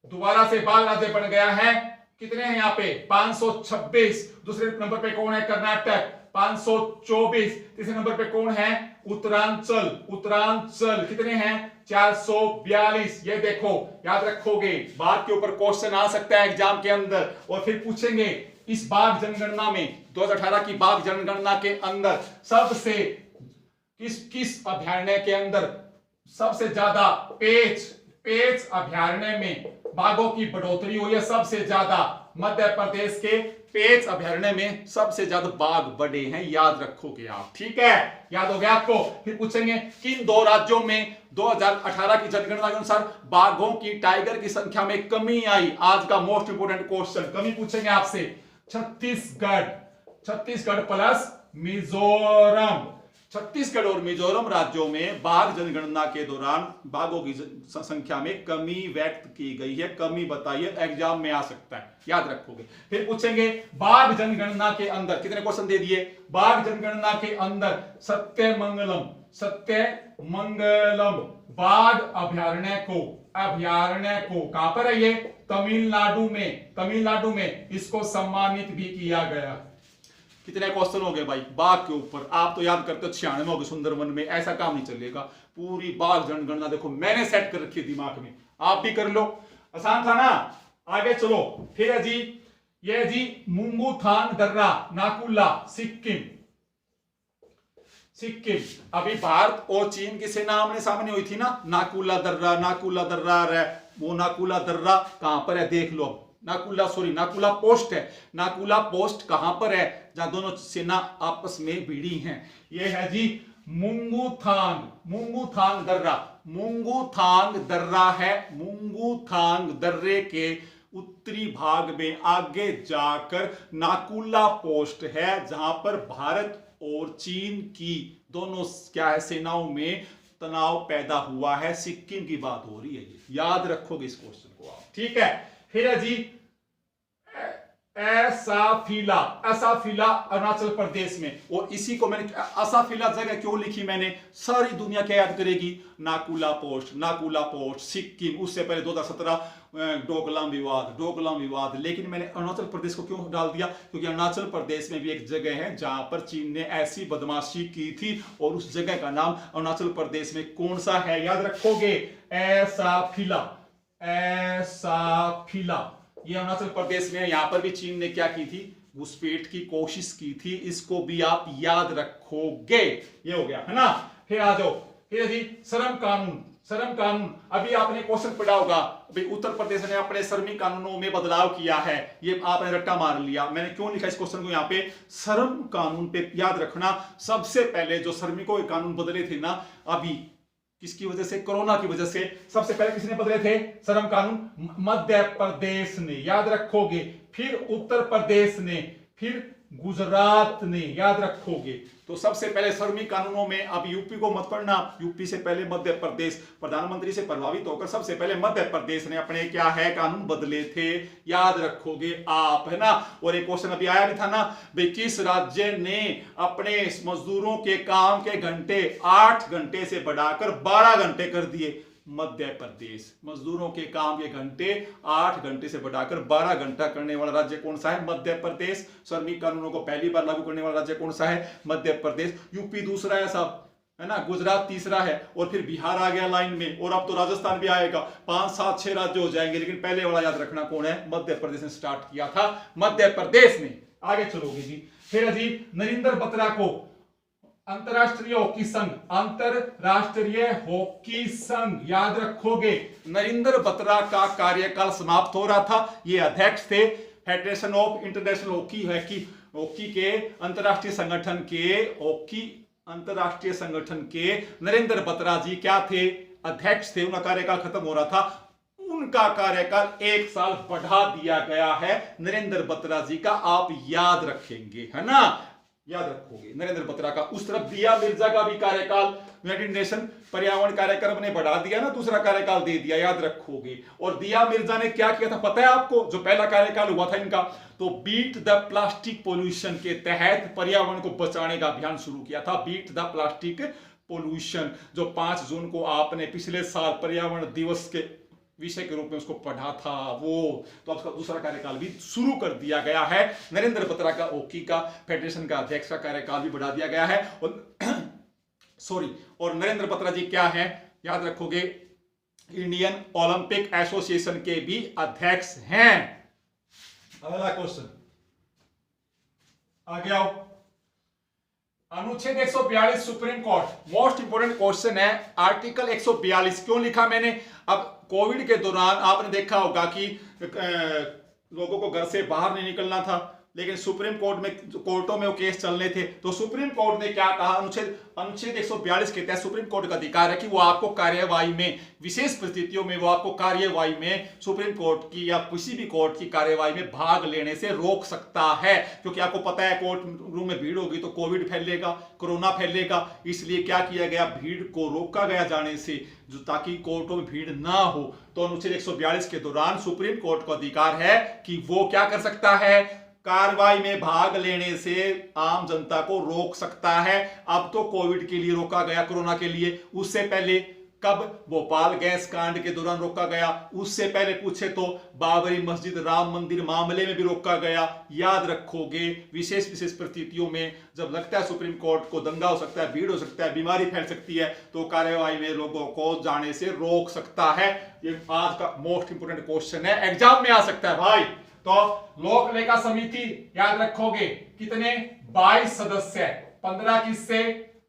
दोबारा से बाघ राज्य बन गया है। कितने हैं यहाँ पे? 526। दूसरे नंबर पे कौन है? कर्नाटक, 524। तीसरे नंबर पे कौन है? उत्तरांचल कितने हैं? 442। ये देखो, याद रखोगे, बाघ के ऊपर क्वेश्चन आ सकता है एग्जाम के अंदर। और फिर पूछेंगे इस बाघ जनगणना में, 2018 की बाघ जनगणना के अंदर सबसे किस अभयारण्य के अंदर सबसे ज्यादा पेंच अभयारण्य में बाघों की बढ़ोतरी हुई है सबसे ज्यादा? मध्य प्रदेश के पेंच अभयारण्य में सबसे ज्यादा बाघ बड़े हैं, याद रखोगे आप, ठीक है, याद हो गया आपको। फिर पूछेंगे किन दो राज्यों में 2018 की जनगणना के अनुसार बाघों की, टाइगर की संख्या में कमी आई। आज का मोस्ट इंपोर्टेंट क्वेश्चन, कमी पूछेंगे आपसे। छत्तीसगढ़ प्लस मिजोरम, छत्तीसगढ़ और मिजोरम राज्यों में बाघ जनगणना के दौरान बाघों की संख्या में कमी व्यक्त की गई है। कमी बताइए, एग्जाम में आ सकता है, याद रखोगे। फिर पूछेंगे बाघ जनगणना के अंदर, कितने क्वेश्चन दे दिए, बाघ जनगणना के अंदर सत्यमंगलम बाघ अभयारण्य को कहां पर है ये, तमिलनाडु में इसको सम्मानित भी किया गया। कितने क्वेश्चन हो गए भाई बाघ के ऊपर, आप तो याद करते हो 96 हो गए सुंदरवन में, ऐसा काम नहीं चलेगा। पूरी बाघ जनगणना देखो मैंने सेट कर रखी है दिमाग में, आप भी कर लो, आसान था ना। आगे चलो, फिर है जी ये जी मुंगूथांग दर्रा, नाकुला, सिक्किम। अभी भारत और चीन की सेना आमने सामने हुई थी ना, नाकुला दर्रा वो नाकुला दर्रा कहां पर है देख लो। नाकुला पोस्ट है। नाकुला पोस्ट कहां पर है, जहां दोनों सेना आपस में भिड़ी हैं। ये है जी मुंगूथांग दर्रा है। मुंगूथांग दर्रे के उत्तरी भाग में आगे जाकर नाकुला पोस्ट है, जहां पर भारत और चीन की दोनों क्या है सेनाओं में तनाव पैदा हुआ है। सिक्किम की बात हो रही है, याद रखोगे इस क्वेश्चन को आप, ठीक है। फिर है जी असाफिला अरुणाचल प्रदेश में, और इसी को मैंने असाफिला जगह क्यों लिखी मैंने, सारी दुनिया क्या याद करेगी, नाकुला पोस्ट सिक्किम। उससे पहले 2017 डोकलाम विवाद, लेकिन मैंने अरुणाचल प्रदेश को क्यों डाल दिया, क्योंकि अरुणाचल प्रदेश में भी एक जगह है जहां पर चीन ने ऐसी बदमाशी की थी, और उस जगह का नाम अरुणाचल प्रदेश में कौन सा है, याद रखोगे, असाफिला। ये अरुणाचल प्रदेश में, यहां पर भी चीन ने क्या की थी, घुसपैठ की कोशिश की थी, इसको भी आप याद रखोगे। ये हो गया है ना। फिर आ जाओ, फिर जी श्रम कानून। अभी आपने क्वेश्चन पढ़ा होगा, अभी उत्तर प्रदेश ने अपने श्रमिक कानूनों में बदलाव किया है, ये आपने रट्टा मार लिया। मैंने क्यों लिखा इस क्वेश्चन को यहाँ पे, श्रम कानून पे याद रखना। सबसे पहले जो श्रमिकों के कानून बदले थे ना, अभी किसकी वजह से, कोरोना की वजह से, सबसे पहले किसने बदले थे श्रम कानून, मध्य प्रदेश ने, याद रखोगे। फिर उत्तर प्रदेश ने, फिर गुजरात ने, याद रखोगे। तो सबसे पहले श्रमिक कानूनों में, अब यूपी को मत पढ़ना, यूपी से पहले मध्य प्रदेश, प्रधानमंत्री से प्रभावित होकर सबसे पहले मध्य प्रदेश ने अपने क्या है कानून बदले थे, याद रखोगे आप, है ना। और एक क्वेश्चन अभी आया भी था ना, भाई किस राज्य ने अपने मजदूरों के काम के घंटे 8 घंटे से बढ़ाकर 12 घंटे कर दिए, मध्य प्रदेश। मजदूरों के काम के घंटे 8 घंटे से बढ़ाकर 12 घंटा करने वाला राज्य कौन सा है, मध्य प्रदेश। श्रमिक कानूनों को पहली बार लागू करने वाला राज्य कौन सा है, मध्य प्रदेश। यूपी दूसरा है साहब, है ना, गुजरात तीसरा है, और फिर बिहार आ गया लाइन में, और अब तो राजस्थान भी आएगा। 5, 7, 6 राज्य हो जाएंगे, लेकिन पहले वाला याद रखना कौन है, मध्य प्रदेश ने स्टार्ट किया था, मध्य प्रदेश ने। आगे चलोगे जी, फिर जी नरेंद्र बत्रा को अंतरराष्ट्रीय हॉकी संघ, याद रखोगे। नरेंद्र बत्रा का कार्यकाल समाप्त हो रहा था, ये अध्यक्ष थे फेडरेशन ऑफ इंटरनेशनल हॉकी के अंतरराष्ट्रीय संगठन के नरेंद्र बत्रा जी क्या थे, अध्यक्ष थे। उनका कार्यकाल खत्म हो रहा था, उनका कार्यकाल 1 साल बढ़ा दिया गया है नरेंद्र बत्रा जी का, आप याद रखेंगे, है ना, याद रखोगे नरेंद्र बत्रा का। उस तरफ दिया मिर्जा का भी कार्यकाल यूनाइटेड नेशन पर्यावरण कार्यक्रम ने बढ़ा दिया ना, दूसरा कार्यकाल दे दिया, याद रखोगे। और दिया मिर्जा ने क्या किया था पता है आपको, जो पहला कार्यकाल हुआ था इनका, तो बीट द प्लास्टिक पोल्यूशन के तहत पर्यावरण को बचाने का अभियान शुरू किया था। बीट द प्लास्टिक पोल्यूशन, जो 5 जून को आपने पिछले साल पर्यावरण दिवस के विषय के रूप में उसको पढ़ा था, वो तो अब उसका दूसरा कार्यकाल भी शुरू कर दिया गया है। नरेंद्र बत्रा का हॉकी का फेडरेशन का अध्यक्ष का कार्यकाल भी बढ़ा दिया गया है, और नरेंद्र बत्रा जी क्या है, याद रखोगे, इंडियन ओलंपिक एसोसिएशन के भी अध्यक्ष हैं। अगला क्वेश्चन आगे आओ, अनुच्छेद 142 supreme court, most important question है। आर्टिकल 142 क्यों लिखा मैंने, अब कोविड के दौरान आपने देखा होगा कि लोगों को घर से बाहर नहीं निकलना था, लेकिन सुप्रीम कोर्ट में, कोर्टों में वो केस चलने थे, तो सुप्रीम कोर्ट ने क्या कहा, अनुच्छेद 142 के तहत सुप्रीम कोर्ट का अधिकार है कि वो आपको कार्यवाही में, विशेष परिस्थितियों में वो आपको कार्यवाही में, सुप्रीम कोर्ट की या किसी भी कोर्ट की कार्यवाही में भाग लेने से रोक सकता है। क्योंकि आपको पता है कोर्ट रूम में भीड़ होगी तो कोविड फैलेगा, कोरोना फैलेगा, इसलिए क्या किया गया, भीड़ को रोका गया जाने से, जो ताकि कोर्टों में भीड़ ना हो। तो अनुच्छेद 142 के दौरान सुप्रीम कोर्ट को अधिकार है कि वो क्या कर सकता है, कार्रवाई में भाग लेने से आम जनता को रोक सकता है। अब तो कोविड के लिए रोका गया, कोरोना के लिए, उससे पहले कब, भोपाल गैस कांड के दौरान रोका गया, उससे पहले पूछे तो बाबरी मस्जिद, राम मंदिर मामले में भी रोका गया। याद रखोगे, विशेष परिस्थितियों में जब लगता है सुप्रीम कोर्ट को दंगा हो सकता है, भीड़ हो सकता है, बीमारी फैल सकती है, तो कार्यवाही में लोगों को जाने से रोक सकता है। ये आज का मोस्ट इंपोर्टेंट क्वेश्चन है, एग्जाम में आ सकता है भाई। तो लोक लेखा समिति याद रखोगे कितने, 22 सदस्य, 15 किससे,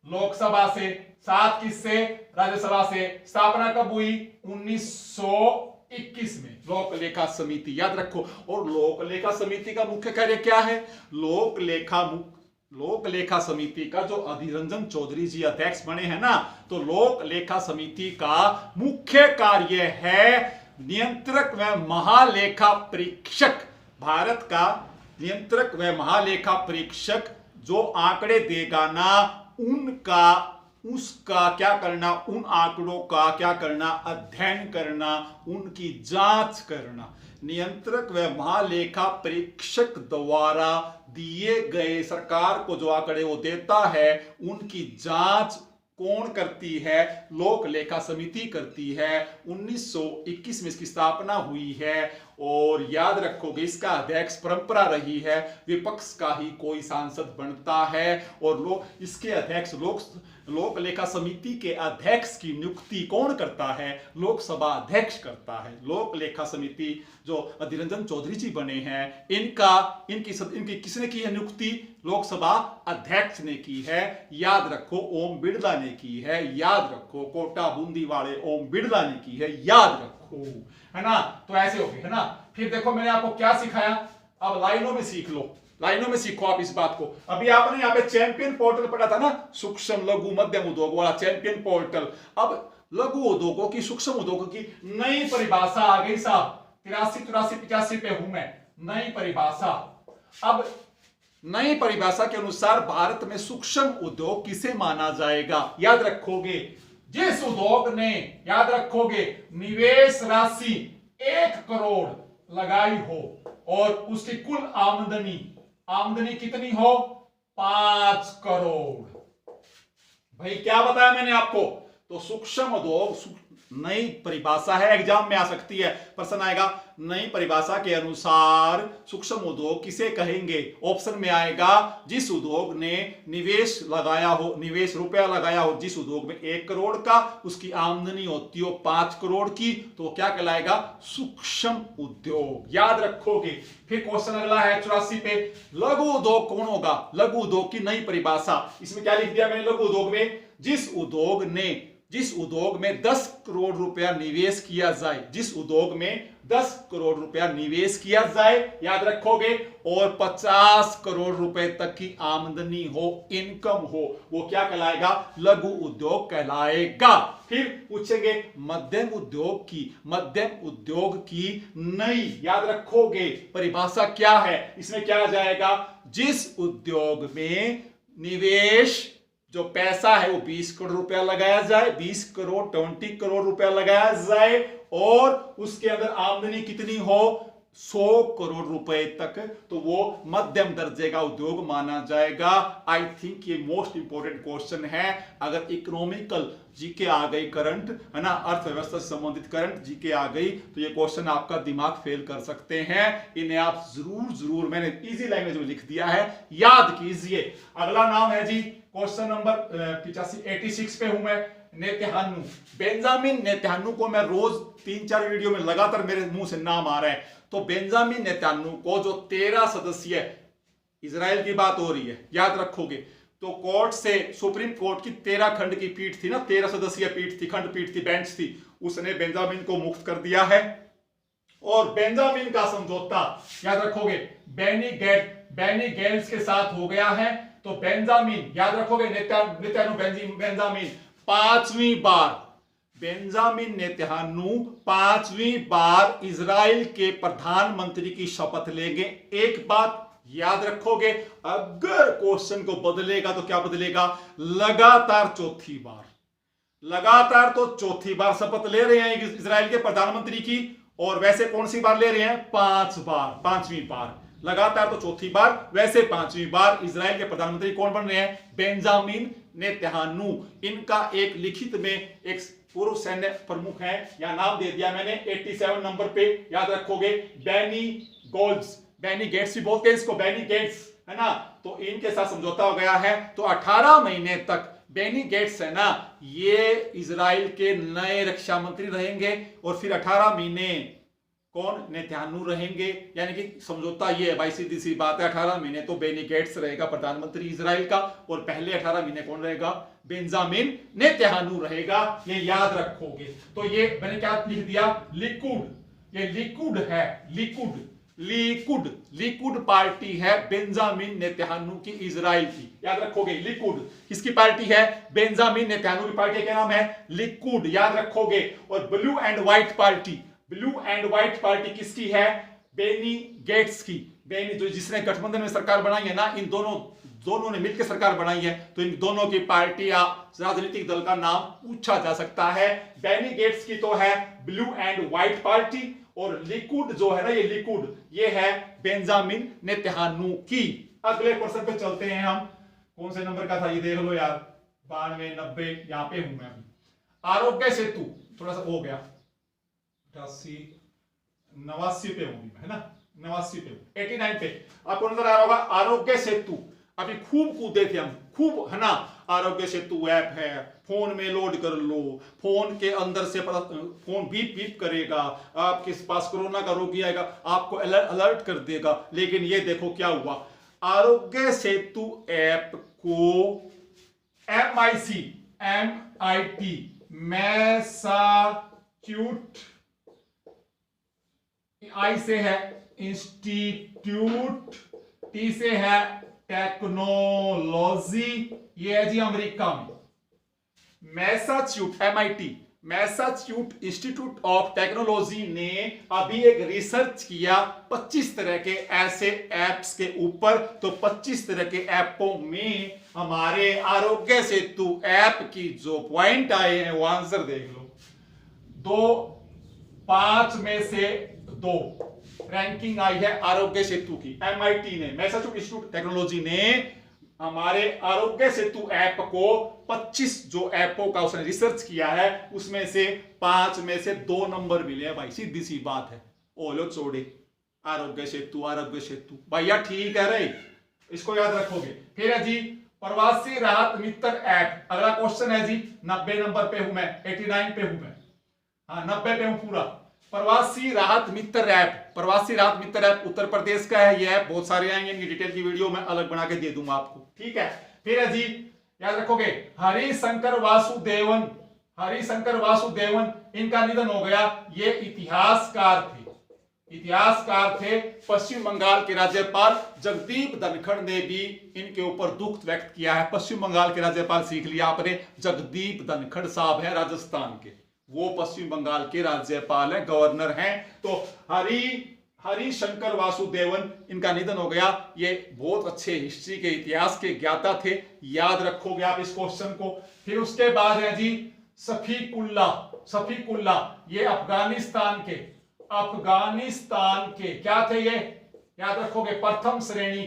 लोकसभा से, 7 किससे, राज्यसभा से। स्थापना कब हुई, 1921 में लोक लेखा समिति, याद रखो। और लोक लेखा समिति का मुख्य कार्य क्या है, लोक लेखा समिति का जो अधीर रंजन चौधरी जी अध्यक्ष बने हैं ना, तो लोक लेखा समिति का मुख्य कार्य है नियंत्रक व महालेखा परीक्षक, भारत का नियंत्रक व महालेखा परीक्षक जो आंकड़े देगा ना, उसका क्या करना, उन आंकड़ों का क्या करना, अध्ययन करना, उनकी जांच करना। नियंत्रक व महालेखा परीक्षक द्वारा दिए गए, सरकार को जो आंकड़े वो देता है, उनकी जांच कौन करती है, लोक लेखा समिति करती है। 1921 में इसकी स्थापना हुई है। और याद रखोगे इसका अध्यक्ष परंपरा रही है, विपक्ष का ही कोई सांसद बनता है। और इसके अध्यक्ष, लोक लेखा समिति के अध्यक्ष की नियुक्ति कौन करता है, लोकसभा अध्यक्ष करता है। लोक लेखा समिति जो अधीर रंजन चौधरी जी बने हैं, इनकी किसने की है नियुक्ति, लोकसभा अध्यक्ष ने की है। याद रखो ओम बिड़ला ने की है, याद रखो कोटा बूंदी वाले ओम बिड़ला ने की है, याद रखो, है ना। तो ऐसे हो गए, है ना। फिर देखो मैंने आपको क्या सिखाया, अब लाइनों में सीख लो, लाइनों में सीखो आप इस बात को। अभी आपने यहाँ पे चैंपियन पोर्टल पढ़ा था ना, सूक्ष्म लघु मध्यम उद्योग वाला चैंपियन पोर्टल। अब लघु उद्योगों की, सूक्ष्म उद्योगों की नई परिभाषा आ गई साहब, 83, 84, 85 पे हूं मैं। नई परिभाषा, अब नई परिभाषा के अनुसार भारत में सूक्ष्म उद्योग किसे माना जाएगा, याद रखोगे, जिस उद्योग ने, याद रखोगे, निवेश राशि 1 करोड़ लगाई हो और उसकी कुल आमदनी कितनी हो, 5 करोड़। भाई क्या बताया मैंने आपको, तो सूक्ष्म उद्योग नई परिभाषा है, एग्जाम में आ सकती है, प्रश्न आएगा नई परिभाषा के अनुसार सूक्ष्म उद्योग किसे कहेंगे। ऑप्शन में आएगा जिस उद्योग ने निवेश रुपया लगाया हो, जिस उद्योग में 1 करोड़ का, उसकी आमदनी होती हो 5 करोड़ की, तो क्या कहलाएगा, सूक्ष्म उद्योग। याद रखोगे। फिर क्वेश्चन अगला है 84 पे, लघु उद्योग कौन होगा, लघु उद्योग की नई परिभाषा। इसमें क्या लिख दिया मैंने, लघु उद्योग में जिस उद्योग में 10 करोड़ रुपया निवेश किया जाए, जिस उद्योग में 10 करोड़ रुपया निवेश किया जाए, याद रखोगे, और 50 करोड़ रुपए तक की आमदनी हो, इनकम हो, वो क्या कहलाएगा, लघु उद्योग कहलाएगा। फिर पूछेंगे मध्यम उद्योग की नई, याद रखोगे, परिभाषा क्या है। इसमें क्या आ जाएगा, जिस उद्योग में निवेश, जो पैसा है वो 20 करोड़ रुपया लगाया जाए, 20 करोड़ 20 करोड़ रुपया लगाया जाए, और उसके अंदर आमदनी कितनी हो, 100 करोड़ रुपए तक, तो वो मध्यम दर्जे का उद्योग माना जाएगा। आई थिंक ये मोस्ट इंपोर्टेंट क्वेश्चन है। अगर इकोनॉमिकल जीके आ गई, करंट, है ना, अर्थव्यवस्था से संबंधित करंट जीके आ गई, तो ये क्वेश्चन आपका दिमाग फेल कर सकते हैं। इन्हें आप जरूर मैंने इजी लैंग्वेज में लिख दिया है, याद कीजिए। अगला नाम है जी, क्वेश्चन नंबर 86 पे हूं मैं, नेतन्याहू, बेंजामिन नेतन्याहू को मैं रोज 3-4 वीडियो में लगातार मेरे मुंह से नाम आ रहा है। तो बेंजामिन नेतन्याहू को, जो 13 सदस्यीय, इजराइल की बात हो रही है, याद रखोगे, तो कोर्ट से, सुप्रीम कोर्ट की 13 खंड की पीठ थी ना, 13 सदस्यीय पीठ थी, खंडपीठ थी, बेंच थी, उसने बेंजामिन को मुक्त कर दिया है। और बेंजामिन का समझौता याद रखोगे बेनी गेट्स के साथ हो गया है। तो बेंजामिन याद रखोगे, नेतन्याहू बेंजामिन पांचवी बार, बेंजामिन नेतन्याहू पांचवी बार इजराइल के प्रधानमंत्री की शपथ लेंगे। एक बात याद रखोगे, अगर क्वेश्चन को बदलेगा तो क्या बदलेगा, लगातार चौथी बार, लगातार तो चौथी बार शपथ ले रहे हैं इजराइल के प्रधानमंत्री की, और वैसे कौन सी बार ले रहे हैं, 5 बार, पांचवी बार। लगातार तो चौथी बार, वैसे पांचवी बार इजराइल के प्रधानमंत्री कौन बन रहे हैं, बेंजामिन नेतन्याहू। इनका एक लिखित में एक पूर्व सैन्य प्रमुख है, यहां नाम दे दिया मैंने 87 नंबर पे, याद रखोगे बेनी गेट्स भी बोलते हैं इसको, बेनी गेट्स, है ना। तो इनके साथ समझौता हो गया है। तो 18 महीने तक बेनी गेट्स है ना, ये इजराइल के नए रक्षा मंत्री रहेंगे, और फिर 18 महीने कौन, नेतन्याहू रहेंगे। यानी कि समझौता ये है भाई, सीधी सी बात है, 18 महीने तो बेनी गेट्स रहेगा प्रधानमंत्री इजराइल का, और पहले 18 महीने कौन रहेगा, बेंजामिन नेतन्याहू रहेगा। ये याद रखोगे। तो ये मैंने क्या लिख दिया, लिकुड, ये लिकुड है, लिकुड पार्टी है बेंजामिन नेतन्याहू की, इजराइल की, याद रखोगे। लिकुड किसकी पार्टी है, बेंजामिन नेतन्याहू की पार्टी, क्या नाम है, लिकुड, याद रखोगे। और ब्लू एंड व्हाइट पार्टी किसकी है, बेनी गेट्स की, बेनी जो जिसने गठबंधन में सरकार बनाई है ना, इन दोनों ने मिलकर सरकार बनाई है, तो इन दोनों की पार्टी या राजनीतिक दल का नाम पूछा जा सकता है। बेनी गेट्स की तो है ब्लू एंड व्हाइट पार्टी, और लिकुड जो है ना, ये लिकुड ये है बेंजामिन नेतन्याहू की। अगले प्रश्न पे चलते हैं हम, कौन से नंबर का था ये देख लो यार, 92 90, यहां पे हूं मैं अभी। आरोग्य सेतु थोड़ा सा हो गया, 88 89 पे हूं है ना, 89 पे, 89 पे आपको नजर आ रहा होगा। आरोग्य सेतु अभी खूब कूदे थे हम, खूब, है ना। आरोग्य सेतु ऐप है, फोन में लोड कर लो, फोन के अंदर से फोन बीप बीप करेगा, आपके पास कोरोना का रोगी आएगा, आपको अलर्ट कर देगा। लेकिन ये देखो क्या हुआ, आरोग्य सेतु ऐप को MIT मैसाच्यूट, आई से है इंस्टीट्यूट, टी से है टेक्नोलॉजी, ये है जी अमेरिका में। मैसाच्यूट MIT मैसाच्यूट इंस्टीट्यूट ऑफ टेक्नोलॉजी ने अभी एक रिसर्च किया 25 तरह के ऐसे एप्स के ऊपर। तो 25 तरह के ऐपों में हमारे आरोग्य सेतु ऐप की जो पॉइंट आए हैं वो आंसर देख लो। 5 में से 2 रैंकिंग आई है आरोग्य सेतु की। MIT ने, मैसाचुसेट्स इंस्टीट्यूट टेक्नोलॉजी ने हमारे आरोग्य सेतु ऐप को 25 जो ऐपों का उसने रिसर्च किया है उसमें से 5 में से 2 नंबर मिले हैं भाई, सीधी सी बात है। ओलो चोड़े आरोग्य सेतु भैया ठीक है रे, इसको याद रखोगे। फिर है जी प्रवासी राहत मित्र ऐप। अगला क्वेश्चन है जी 90 नंबर पे हूं मैं, 89 पे हूं मैं, हाँ 90 पे हूं पूरा। प्रवासी राहत मित्र ऐप उत्तर प्रदेश का है। ये ऐप बहुत सारे आएंगे, इनकी डिटेल की वीडियो मैं अलग बना के दे दूंगा आपको, ठीक है। फिर है जी याद रखोगे हरिशंकर वासुदेवन, इनका निधन हो गया। ये इतिहासकार थे। पश्चिम बंगाल के राज्यपाल जगदीप धनखड़ ने भी इनके ऊपर दुख व्यक्त किया है। पश्चिम बंगाल के राज्यपाल सीख लिया आपने, जगदीप धनखड़ साहब है राजस्थान के, वो पश्चिम बंगाल के राज्यपाल हैं, गवर्नर हैं। तो हरिशंकर वासुदेवन इनका निधन हो गया। ये बहुत अच्छे हिस्ट्री के, इतिहास के ज्ञाता थे, याद रखोगे आप इस क्वेश्चन को। फिर उसके बाद है जी सफीकुल्ला, ये अफगानिस्तान के क्या थे, ये याद रखोगे प्रथम श्रेणी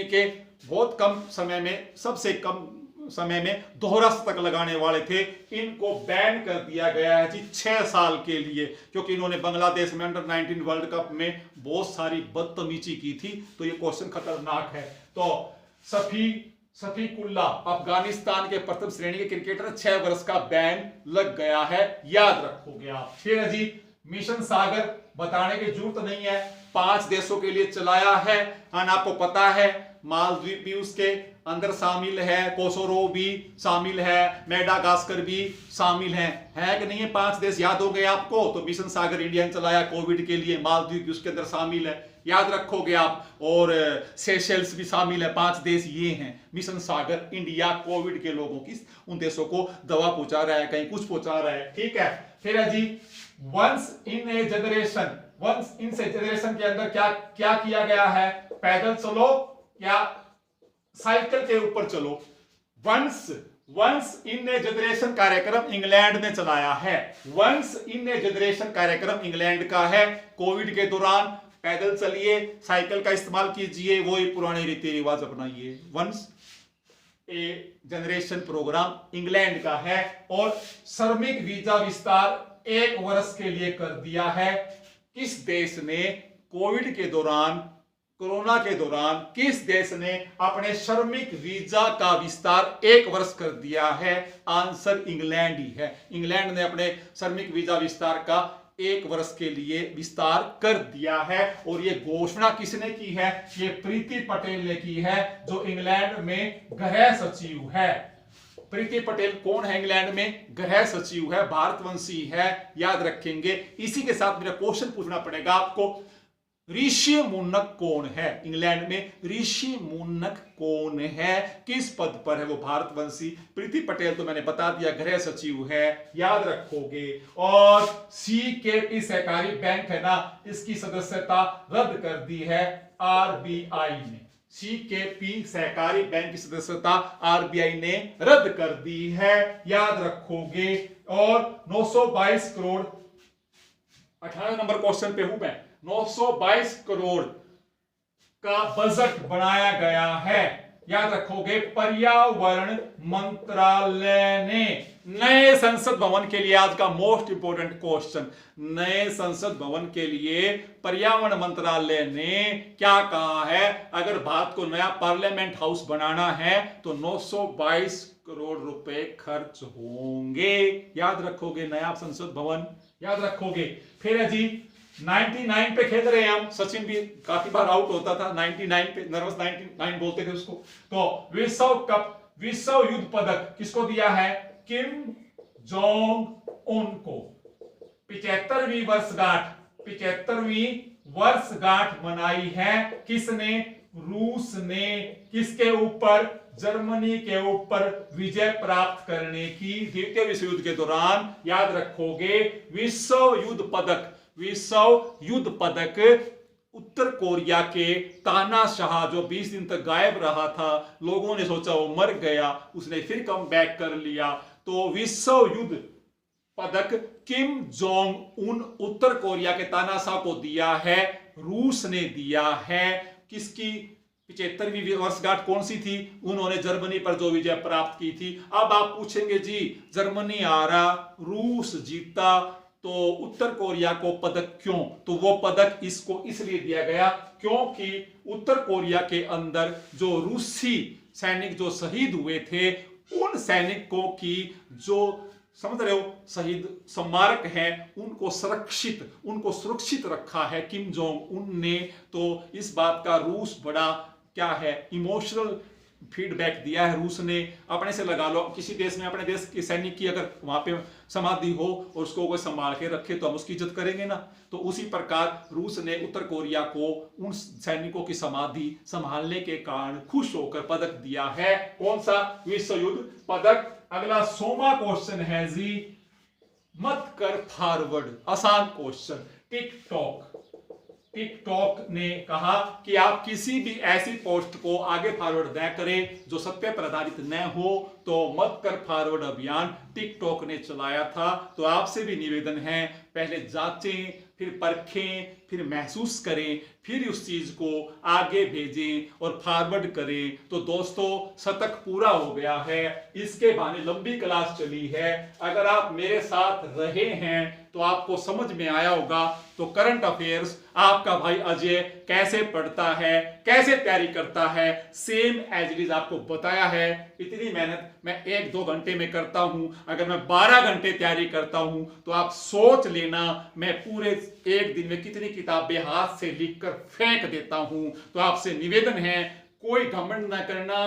के बहुत कम समय में, सबसे कम समय में दोहरा शतक लगाने वाले थे। इनको बैन कर दिया गया है जी 6 साल के लिए, क्योंकि इन्होंने बांग्लादेश में अंडर 19 वर्ल्ड कप में बहुत सारी बदतमीजी की थी। तो ये क्वेश्चन खतरनाक है। तो सफीकुल्ला अफगानिस्तान के प्रथम श्रेणी के क्रिकेटर, 6 वर्ष का बैन लग गया है, याद रखोगे आप। फिर जी मिशन सागर, बताने की जरूरत नहीं है, 5 देशों के लिए चलाया है। आपको पता है मालदीव भी उसके अंदर शामिल है, कोसोरो भी शामिल है, मेडागास्कर भी शामिल है कि नहीं है? 5 देश याद हो गए आपको। तो मिशन सागर इंडिया ने चलाया कोविड के लिए, मालदीव भी उसके अंदर शामिल है, याद रखोगे आप। और सेशेल्स भी शामिल है। 5 देश ये हैं मिशन सागर इंडिया। कोविड के लोगों की, उन देशों को दवा पहुंचा रहा है, कहीं कुछ पहुंचा रहा है, ठीक है। फिर है जी once in a generation. Once in generation के अंदर क्या क्या किया गया है? पैदल चलो या साइकिल के ऊपर चलो। वंस इन ए जनरेशन कार्यक्रम इंग्लैंड ने चलाया है। वंस इन ए जनरेशन कार्यक्रम इंग्लैंड का है। कोविड के दौरान पैदल चलिए, साइकिल का इस्तेमाल कीजिए, वो ही पुराने रीति रिवाज अपनाइए। Once a generation programme England का है। और श्रमिक वीजा विस्तार 1 वर्ष के लिए कर दिया है। किस देश ने कोविड के दौरान, कोरोना के दौरान किस देश ने अपने श्रमिक वीजा का विस्तार 1 वर्ष कर दिया है? आंसर इंग्लैंड ही है। इंग्लैंड ने अपने श्रमिक वीजा विस्तार का 1 वर्ष के लिए विस्तार कर दिया है। और ये घोषणा किसने की है? ये प्रीति पटेल ने की है, जो इंग्लैंड में गृह सचिव है। प्रीति पटेल कौन है? इंग्लैंड में गृह सचिव है, भारतवंशी है, याद रखेंगे। इसी के साथ मेरा क्वेश्चन पूछना पड़ेगा आपको, ऋषि मुनक कौन है? इंग्लैंड में ऋषि मुनक कौन है? किस पद पर है वो? भारतवंशी। प्रीति पटेल तो मैंने बता दिया गृह सचिव है, याद रखोगे। और सीकेपी सहकारी बैंक है ना, इसकी सदस्यता रद्द कर दी है आरबीआई ने। सीकेपी सहकारी बैंक की सदस्यता आरबीआई ने रद्द कर दी है, याद रखोगे। और 922 करोड़, 18 नंबर क्वेश्चन पे हूं मैं। 922 करोड़ का बजट बनाया गया है, याद रखोगे। पर्यावरण मंत्रालय ने नए संसद भवन के लिए, आज का मोस्ट इंपोर्टेंट क्वेश्चन, नए संसद भवन के लिए पर्यावरण मंत्रालय ने क्या कहा है? अगर भारत को नया पार्लियामेंट हाउस बनाना है तो 922 करोड़ रुपए खर्च होंगे, याद रखोगे। नया संसद भवन, याद रखोगे। फिर है जी 99 पे खेल रहे हैं हम। सचिन भी काफी बार आउट होता था 99 पे, नर्वस 99 बोलते थे उसको। तो विश्व कप, विश्व युद्ध पदक किसको दिया है? किम जोंग उन को। 75वीं वर्षगांठ, 75वीं वर्षगांठ मनाई है किसने? रूस ने। किसके ऊपर? जर्मनी के ऊपर विजय प्राप्त करने की, द्वितीय विश्व युद्ध के दौरान, याद रखोगे। विश्व युद्ध पदक, विश्व युद्ध पदक उत्तर कोरिया के तानाशाह, जो 20 दिन तक गायब रहा था, लोगों ने सोचा वो मर गया, उसने फिर कम बैक कर लिया। तो विश्व युद्ध पदक किम जोंग उन उत्तर कोरिया के तानाशाह को दिया है, रूस ने दिया है। किसकी 75वीं वर्षगांठ कौन सी थी? उन्होंने जर्मनी पर जो विजय प्राप्त की थी। अब आप पूछेंगे जी जर्मनी हारा, रूस जीता, तो उत्तर कोरिया को पदक क्यों? तो वो पदक इसको इसलिए दिया गया क्योंकि उत्तर कोरिया के अंदर जो रूसी सैनिक जो शहीद हुए थे, उन सैनिकों की जो, समझ रहे हो, शहीद स्मारक है, उनको सुरक्षित रखा है किम जोंग उन ने। तो इस बात का रूस बड़ा क्या है, इमोशनल फीडबैक दिया है रूस ने। अपने से लगा लो, किसी देश में अपने देश के सैनिक की अगर वहां पे समाधि हो और उसको कोई संभाल के रखे तो हम उसकी इज्जत करेंगे ना। तो उसी प्रकार रूस ने उत्तर कोरिया को उन सैनिकों की समाधि संभालने के कारण खुश होकर पदक दिया है। कौन सा? विश्व युद्ध पदक। अगला 100वां क्वेश्चन है जी, मत कर फॉरवर्ड। आसान क्वेश्चन। टिकटॉक ने कहा कि आप किसी भी ऐसी पोस्ट को आगे फॉरवर्ड न करें जो सत्य पर आधारित न हो। तो मत कर फॉरवर्ड अभियान टिकटॉक ने चलाया था। तो आपसे भी निवेदन है, पहले जांचें, फिर परखें, फिर महसूस करें, फिर उस चीज को आगे भेजें और फॉरवर्ड करें। तो दोस्तों शतक पूरा हो गया है। इसके बहाने लंबी क्लास चली है। अगर आप मेरे साथ रहे हैं तो आपको समझ में आया होगा। तो करंट अफेयर्स आपका भाई अजय कैसे पढ़ता है, कैसे तैयारी करता है, सेम एज इट इज आपको बताया है। इतनी मेहनत मैं 1-2 घंटे में करता हूं। अगर मैं 12 घंटे तैयारी करता हूं तो आप सोच लेना मैं पूरे एक दिन में कितनी किताबें हाथ से लिखकर फेंक देता हूं। तो आपसे निवेदन है, कोई घमंड न करना,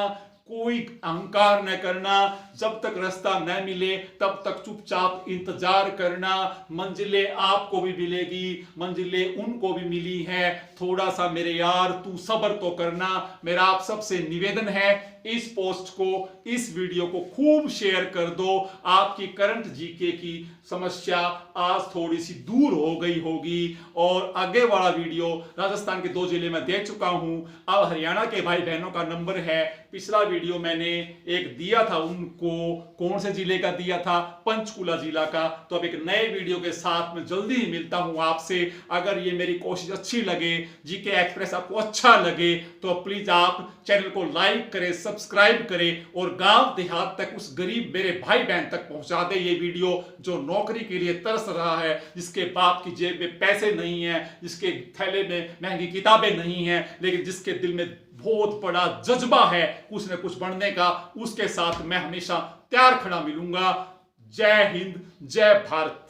कोई अहंकार न करना, जब तक रास्ता न मिले तब तक चुपचाप इंतजार करना। मंजिलें आपको भी मिलेगी, मंजिलें उनको भी मिली है। थोड़ा सा मेरे यार तू सब्र तो करना। मेरा आप सबसे निवेदन है, इस पोस्ट को, इस वीडियो को खूब शेयर कर दो। आपकी करंट जीके की समस्या आज थोड़ी सी दूर हो गई होगी। और आगे वाला वीडियो राजस्थान के 2 जिले में दे चुका हूं, अब हरियाणा के भाई बहनों का नंबर है। पिछला वीडियो मैंने एक दिया था उनको, कौन से जिले का दिया था, पंचकुला जिला का। तो अब एक नए वीडियो के साथ में जल्दी ही मिलता हूं आपसे। अगर ये मेरी कोशिश अच्छी लगे, जीके एक्सप्रेस आपको अच्छा लगे, तो प्लीज आप चैनल को लाइक करें, सब्सक्राइब करें और गांव देहात तक उस गरीब मेरे भाई बहन तक पहुंचा दे ये वीडियो, जो नौकरी के लिए तरस रहा है, जिसके बाप की जेब में पैसे नहीं है, जिसके थैले में महंगी किताबें नहीं है, लेकिन जिसके दिल में बहुत बड़ा जज्बा है कुछ न कुछ बनने का। उसके साथ मैं हमेशा तैयार खड़ा मिलूंगा। जय हिंद, जय भारत।